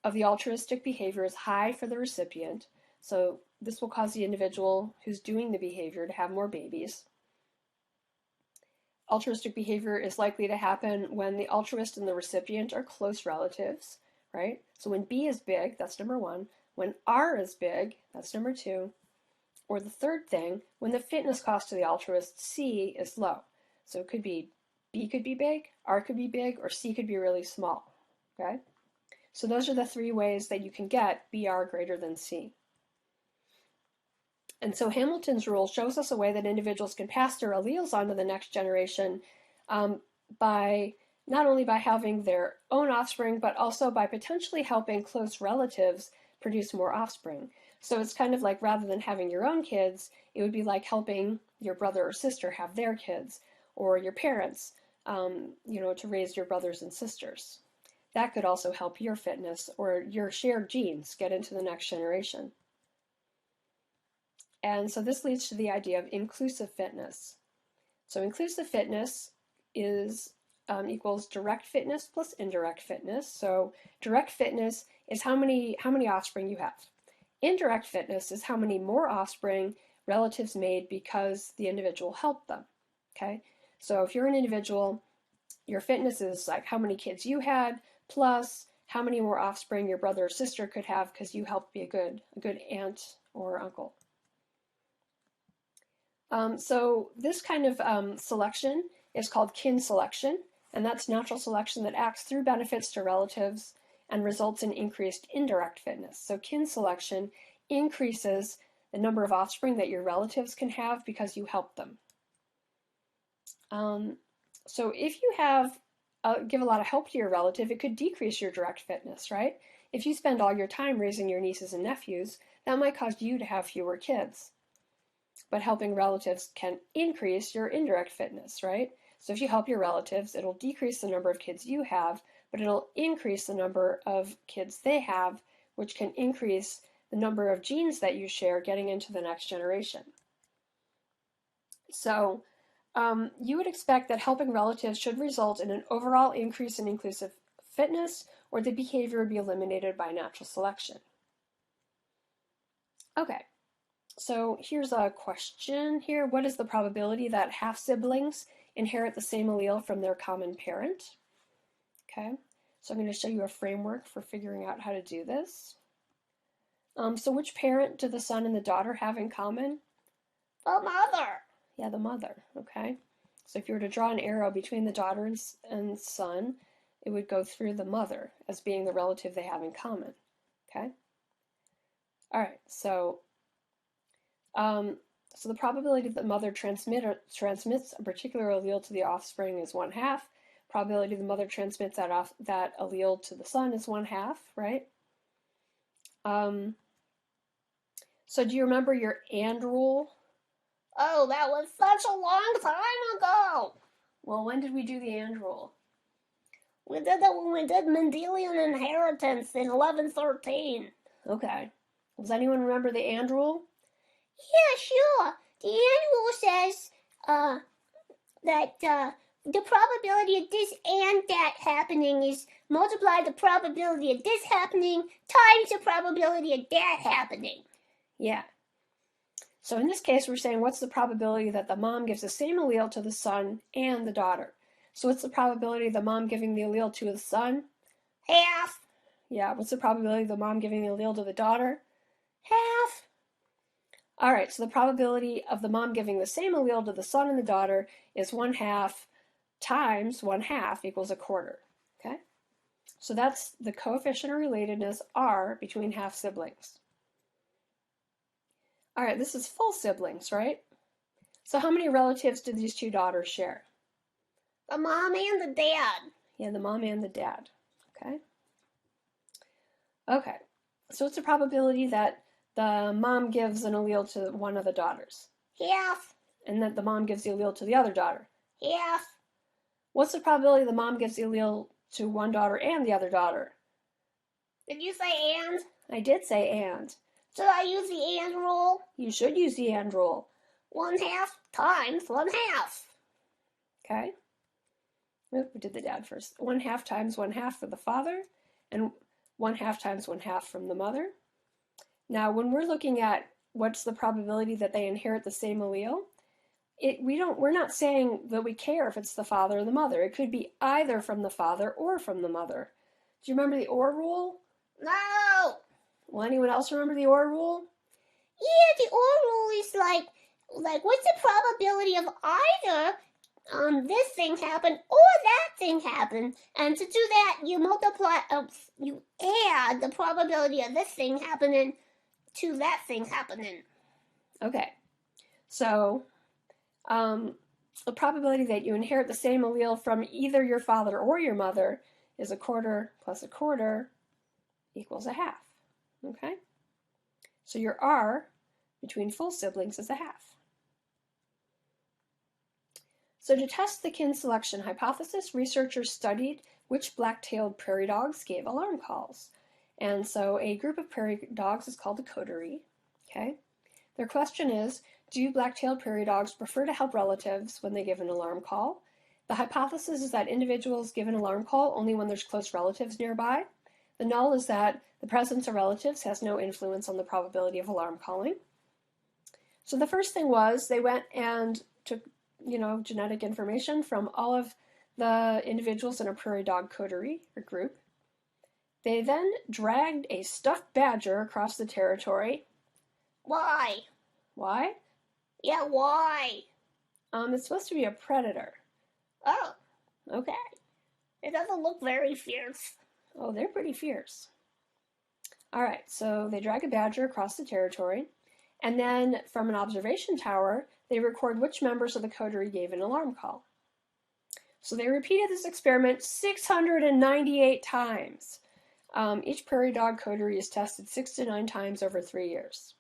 Speaker 1: of the altruistic behavior is high for the recipient. So this will cause the individual who's doing the behavior to have more babies. altruistic behavior is likely to happen when the altruist and the recipient are close relatives, right? So when B is big, that's number one. When R is big, that's number two. Or the third thing, when the fitness cost to the altruist, C, is low. So it could be B could be big, R could be big, or C could be really small, okay? So those are the three ways that you can get BR greater than C. And so Hamilton's rule shows us a way that individuals can pass their alleles on to the next generation by not only by having their own offspring, but also by potentially helping close relatives produce more offspring. So it's kind of like rather than having your own kids, it would be like helping your brother or sister have their kids, or your parents, to raise your brothers and sisters. That could also help your fitness or your shared genes get into the next generation. And so this leads to the idea of inclusive fitness. So inclusive fitness is equals direct fitness plus indirect fitness. So direct fitness is how many offspring you have. Indirect fitness is how many more offspring relatives made because the individual helped them. Okay? So if you're an individual, your fitness is like how many kids you had plus how many more offspring your brother or sister could have because you helped be a good aunt or uncle. So this kind of selection is called kin selection, and that's natural selection that acts through benefits to relatives and results in increased indirect fitness. So kin selection increases the number of offspring that your relatives can have because you help them. So if you give a lot of help to your relative, it could decrease your direct fitness, right? If you spend all your time raising your nieces and nephews, that might cause you to have fewer kids. But helping relatives can increase your indirect fitness, right? So if you help your relatives, it'll decrease the number of kids you have, but it'll increase the number of kids they have, which can increase the number of genes that you share getting into the next generation. So you would expect that helping relatives should result in an overall increase in inclusive fitness, or the behavior would be eliminated by natural selection. Okay. So here's a question here. What is the probability that half-siblings inherit the same allele from their common parent? Okay, so I'm going to show you a framework for figuring out how to do this. So which parent do the son and the daughter have in common?
Speaker 2: The mother.
Speaker 1: Yeah, the mother, okay. So if you were to draw an arrow between the daughter and son, it would go through the mother as being the relative they have in common, okay? All right, so the probability that the mother transmits a particular allele to the offspring is 1/2. Probability the mother transmits that allele to the son is 1/2, right? So do you remember your and rule?
Speaker 2: Oh, that was such a long time ago.
Speaker 1: Well, when did we do the and rule?
Speaker 2: We did that when we did Mendelian inheritance in 1113.
Speaker 1: Okay. Does anyone remember the and rule?
Speaker 2: Yeah, sure. The and rule says that the probability of this and that happening is multiply the probability of this happening times the probability of that happening.
Speaker 1: Yeah. So in this case, we're saying what's the probability that the mom gives the same allele to the son and the daughter? So what's the probability of the mom giving the allele to the son?
Speaker 2: 1/2.
Speaker 1: Yeah, what's the probability of the mom giving the allele to the daughter?
Speaker 2: 1/2.
Speaker 1: All right, so the probability of the mom giving the same allele to the son and the daughter is 1/2 times 1/2 equals 1/4, okay? So that's the coefficient of relatedness, R, between half siblings. All right, this is full siblings, right? So how many relatives do these two daughters share?
Speaker 2: The mom and the dad.
Speaker 1: Yeah, the mom and the dad, okay? Okay, so what's the probability that the mom gives an allele to one of the daughters?
Speaker 2: 1/2.
Speaker 1: And that the mom gives the allele to the other daughter?
Speaker 2: 1/2.
Speaker 1: What's the probability the mom gives the allele to one daughter and the other daughter?
Speaker 2: Did you say and?
Speaker 1: I did say and.
Speaker 2: Should I use the and rule?
Speaker 1: You should use the and rule.
Speaker 2: 1/2 times 1/2.
Speaker 1: Okay. Oop, we did the dad first. 1/2 times 1/2 for the father, and 1/2 times 1/2 from the mother. Now, when we're looking at what's the probability that they inherit the same allele, we're not saying that we care if it's the father or the mother. It could be either from the father or from the mother. Do you remember the or rule?
Speaker 2: No!
Speaker 1: Will anyone else remember the or rule?
Speaker 2: Yeah, the or rule is like what's the probability of either this thing happen or that thing happen? And to do that, you multiply, you add the probability of this thing happening to that thing happening.
Speaker 1: Okay, so the probability that you inherit the same allele from either your father or your mother is 1/4 plus 1/4 equals 1/2. Okay, so your R between full siblings is 1/2. So to test the kin selection hypothesis, researchers studied which black-tailed prairie dogs gave alarm calls. And so a group of prairie dogs is called a coterie. Okay? Their question is, do black-tailed prairie dogs prefer to help relatives when they give an alarm call? The hypothesis is that individuals give an alarm call only when there's close relatives nearby. The null is that the presence of relatives has no influence on the probability of alarm calling. So the first thing was they went and took genetic information from all of the individuals in a prairie dog coterie or group. They then dragged a stuffed badger across the territory.
Speaker 2: Why?
Speaker 1: Why?
Speaker 2: Yeah, why?
Speaker 1: It's supposed to be a predator.
Speaker 2: Oh.
Speaker 1: Okay.
Speaker 2: It doesn't look very fierce.
Speaker 1: Oh, they're pretty fierce. All right, so they drag a badger across the territory, and then from an observation tower, they record which members of the coterie gave an alarm call. So they repeated this experiment 698 times. Each prairie dog coterie is tested 6 to 9 times over 3 years.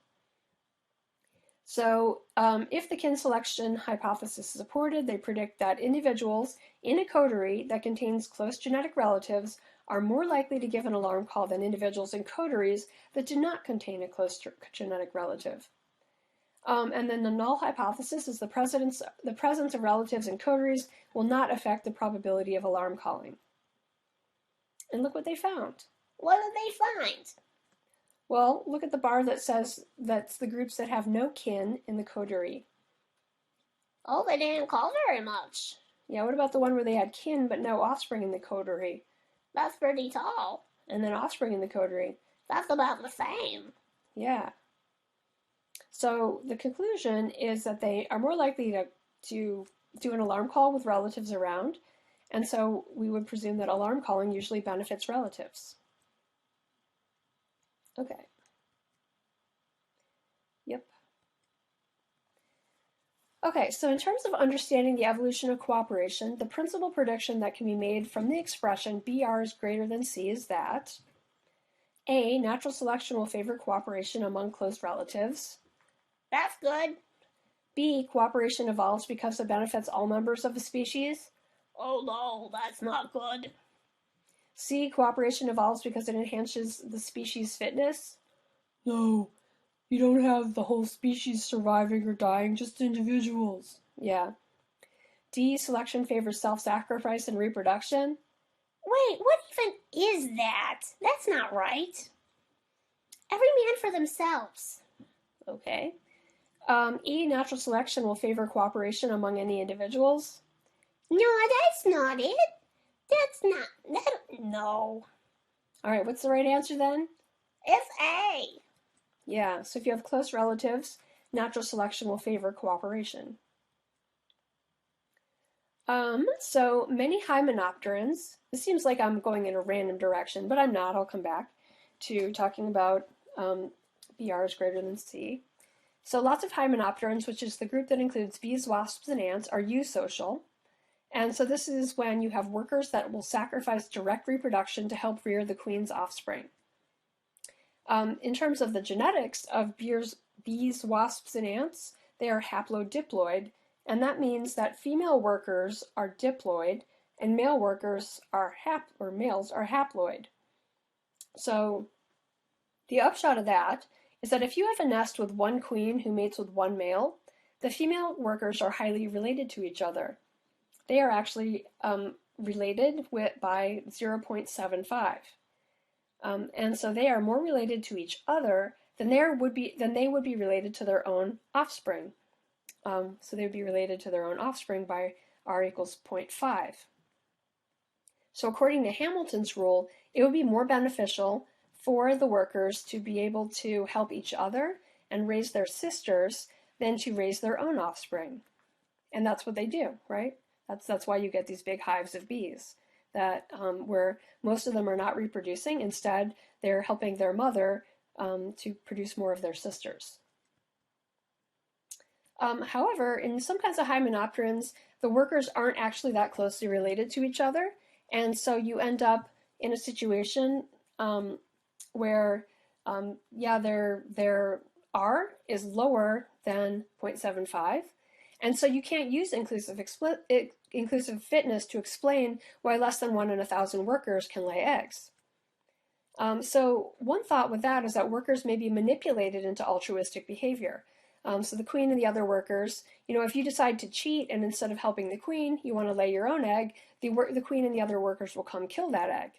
Speaker 1: So if the kin selection hypothesis is supported, they predict that individuals in a coterie that contains close genetic relatives are more likely to give an alarm call than individuals in coteries that do not contain a close genetic relative. And then the null hypothesis is the presence of relatives in coteries will not affect the probability of alarm calling. And look what they found.
Speaker 2: What did they find?
Speaker 1: Well, look at the bar that says that's the groups that have no kin in the coterie.
Speaker 2: Oh, they didn't call very much.
Speaker 1: Yeah, what about the one where they had kin but no offspring in the coterie?
Speaker 2: That's pretty tall.
Speaker 1: And then offspring in the coterie.
Speaker 2: That's about the same.
Speaker 1: Yeah. So the conclusion is that they are more likely to do an alarm call with relatives around, and so we would presume that alarm calling usually benefits relatives. Okay. Yep. Okay, so in terms of understanding the evolution of cooperation, the principal prediction that can be made from the expression BR is greater than C is that A, natural selection will favor cooperation among close relatives.
Speaker 2: That's good.
Speaker 1: B, cooperation evolves because it benefits all members of a species.
Speaker 2: Oh no, that's not good.
Speaker 1: C, cooperation evolves because it enhances the species' fitness. No, you don't have the whole species surviving or dying, just individuals. Yeah. D, selection favors self-sacrifice and reproduction.
Speaker 2: Wait, what even is that? That's not right. Every man for themselves.
Speaker 1: Okay. E, natural selection will favor cooperation among any individuals.
Speaker 2: No, that's not it. That's not, no.
Speaker 1: All right, what's the right answer then?
Speaker 2: It's A.
Speaker 1: Yeah, so if you have close relatives, natural selection will favor cooperation. So many hymenopterans, this seems like I'm going in a random direction, but I'm not, I'll come back to talking about BR is greater than C. So lots of hymenopterans, which is the group that includes bees, wasps, and ants, are eusocial. And so this is when you have workers that will sacrifice direct reproduction to help rear the queen's offspring. In terms of the genetics of bees, wasps, and ants, they are haplodiploid, and that means that female workers are diploid and male workers are males are haploid. So the upshot of that is that if you have a nest with one queen who mates with one male, the female workers are highly related to each other. They are actually related by 0.75. And so they are more related to each other than they would be related to their own offspring. So they would be related to their own offspring by R equals 0.5. So according to Hamilton's rule, it would be more beneficial for the workers to be able to help each other and raise their sisters than to raise their own offspring. And that's what they do, right? That's why you get these big hives of bees that where most of them are not reproducing. Instead, they're helping their mother to produce more of their sisters. However, in some kinds of hymenopterans, the workers aren't actually that closely related to each other, and so you end up in a situation where, yeah, their R is lower than 0.75, and so you can't use inclusive fitness to explain why less than 1 in 1,000 workers can lay eggs. So one thought with that is that workers may be manipulated into altruistic behavior. So the queen and the other workers, if you decide to cheat and instead of helping the queen, you want to lay your own egg, the queen and the other workers will come kill that egg.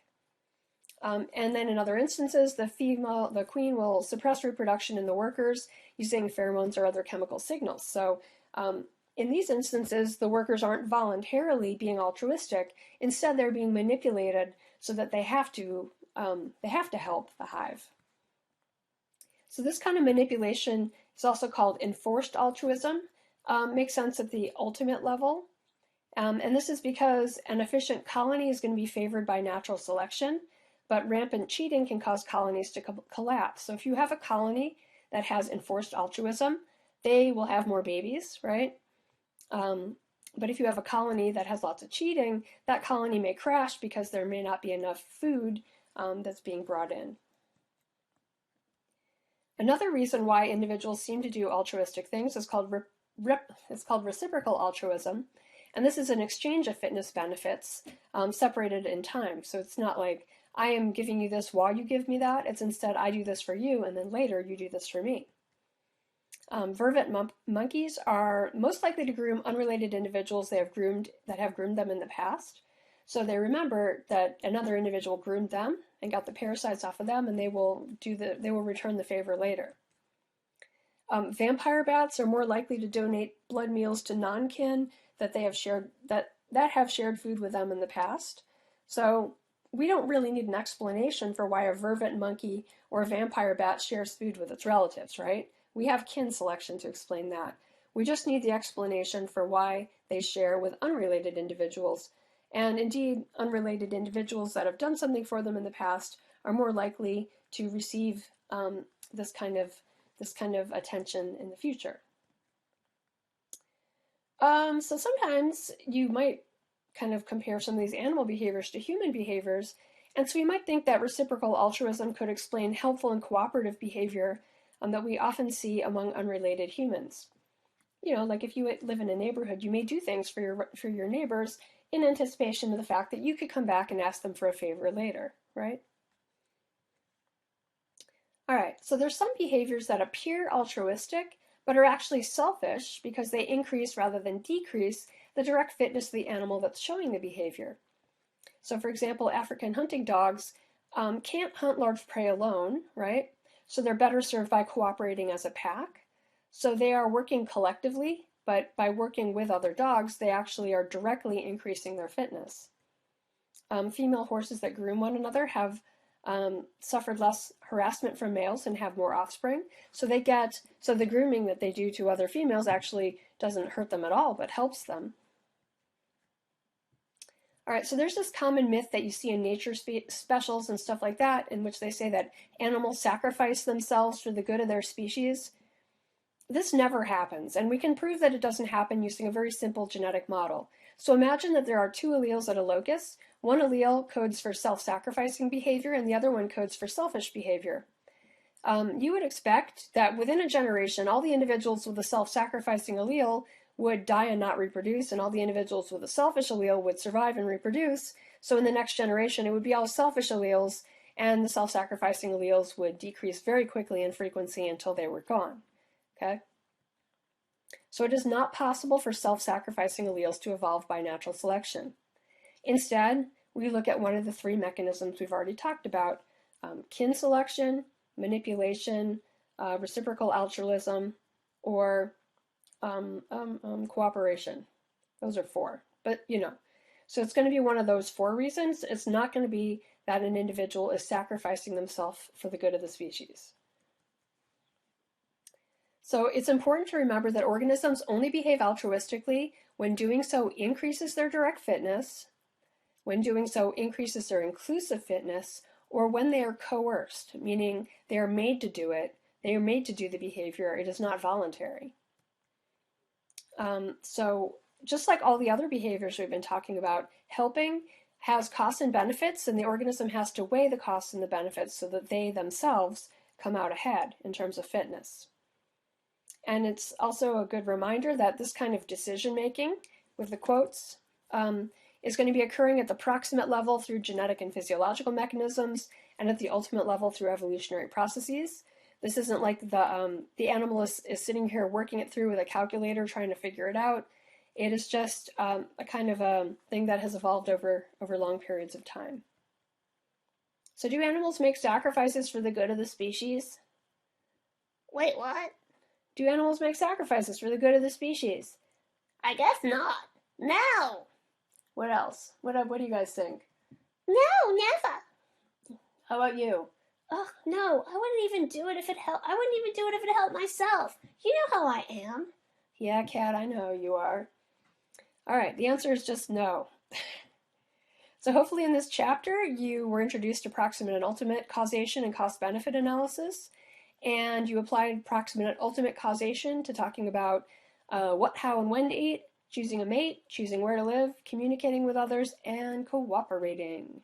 Speaker 1: And then in other instances, the queen will suppress reproduction in the workers using pheromones or other chemical signals. So in these instances, the workers aren't voluntarily being altruistic. Instead, they're being manipulated so that they have to help the hive. So this kind of manipulation is also called enforced altruism. Makes sense at the ultimate level. And this is because an efficient colony is going to be favored by natural selection, but rampant cheating can cause colonies to collapse. So if you have a colony that has enforced altruism, they will have more babies, right? But if you have a colony that has lots of cheating, that colony may crash because there may not be enough food that's being brought in. Another reason why individuals seem to do altruistic things is called reciprocal altruism, and this is an exchange of fitness benefits separated in time. So it's not like I am giving you this while you give me that. It's instead I do this for you, and then later you do this for me. Vervet monkeys are most likely to groom unrelated individuals that have groomed them in the past. So they remember that another individual groomed them and got the parasites off of them, and they will return the favor later. Vampire bats are more likely to donate blood meals to non-kin that have shared food with them in the past. So we don't really need an explanation for why a vervet monkey or a vampire bat shares food with its relatives, right? We have kin selection to explain that. We just need the explanation for why they share with unrelated individuals. And indeed, unrelated individuals that have done something for them in the past are more likely to receive this kind of attention in the future. So sometimes you might kind of compare some of these animal behaviors to human behaviors, and so you might think that reciprocal altruism could explain helpful and cooperative behavior that we often see among unrelated humans. Like if you live in a neighborhood, you may do things for your neighbors in anticipation of the fact that you could come back and ask them for a favor later, right? All right, so there's some behaviors that appear altruistic, but are actually selfish because they increase rather than decrease the direct fitness of the animal that's showing the behavior. So for example, African hunting dogs can't hunt large prey alone, right? So they're better served by cooperating as a pack. So they are working collectively, but by working with other dogs, they actually are directly increasing their fitness. Female horses that groom one another have suffered less harassment from males and have more offspring. So the grooming that they do to other females actually doesn't hurt them at all, but helps them. All right, so there's this common myth that you see in nature specials and stuff like that, in which they say that animals sacrifice themselves for the good of their species. This never happens, and we can prove that it doesn't happen using a very simple genetic model. So imagine that there are two alleles at a locus. One allele codes for self-sacrificing behavior, and the other one codes for selfish behavior. You would expect that within a generation, all the individuals with a self-sacrificing allele would die and not reproduce, and all the individuals with a selfish allele would survive and reproduce. So in the next generation, it would be all selfish alleles, and the self-sacrificing alleles would decrease very quickly in frequency until they were gone. Okay? So it is not possible for self-sacrificing alleles to evolve by natural selection. Instead, we look at one of the three mechanisms we've already talked about: kin selection, manipulation, reciprocal altruism, or cooperation. Those are 4, but so it's going to be one of those 4 reasons. It's not going to be that an individual is sacrificing themselves for the good of the species. So it's important to remember that organisms only behave altruistically when doing so increases their direct fitness, when doing so increases their inclusive fitness, or when they are coerced, meaning they are made to do it, they are made to do the behavior, it is not voluntary. So just like all the other behaviors we've been talking about, helping has costs and benefits, and the organism has to weigh the costs and the benefits so that they themselves come out ahead in terms of fitness. And it's also a good reminder that this kind of decision making, with the quotes, is going to be occurring at the proximate level through genetic and physiological mechanisms, and at the ultimate level through evolutionary processes. This isn't like the animal is sitting here working it through with a calculator trying to figure it out. It is just a kind of a thing that has evolved over long periods of time. So do animals make sacrifices for the good of the species?
Speaker 2: Wait, what?
Speaker 1: Do animals make sacrifices for the good of the species?
Speaker 2: I guess not. No.
Speaker 1: What else? What do you guys think?
Speaker 2: No, never.
Speaker 1: How about you?
Speaker 2: Oh, no, I wouldn't even do it if it helped. I wouldn't even do it if it helped myself. You know how I am.
Speaker 1: Yeah, Kat, I know you are. All right, the answer is just no. So hopefully in this chapter you were introduced to proximate and ultimate causation and cost-benefit analysis, and you applied proximate and ultimate causation to talking about what, how, and when to eat, choosing a mate, choosing where to live, communicating with others, and cooperating.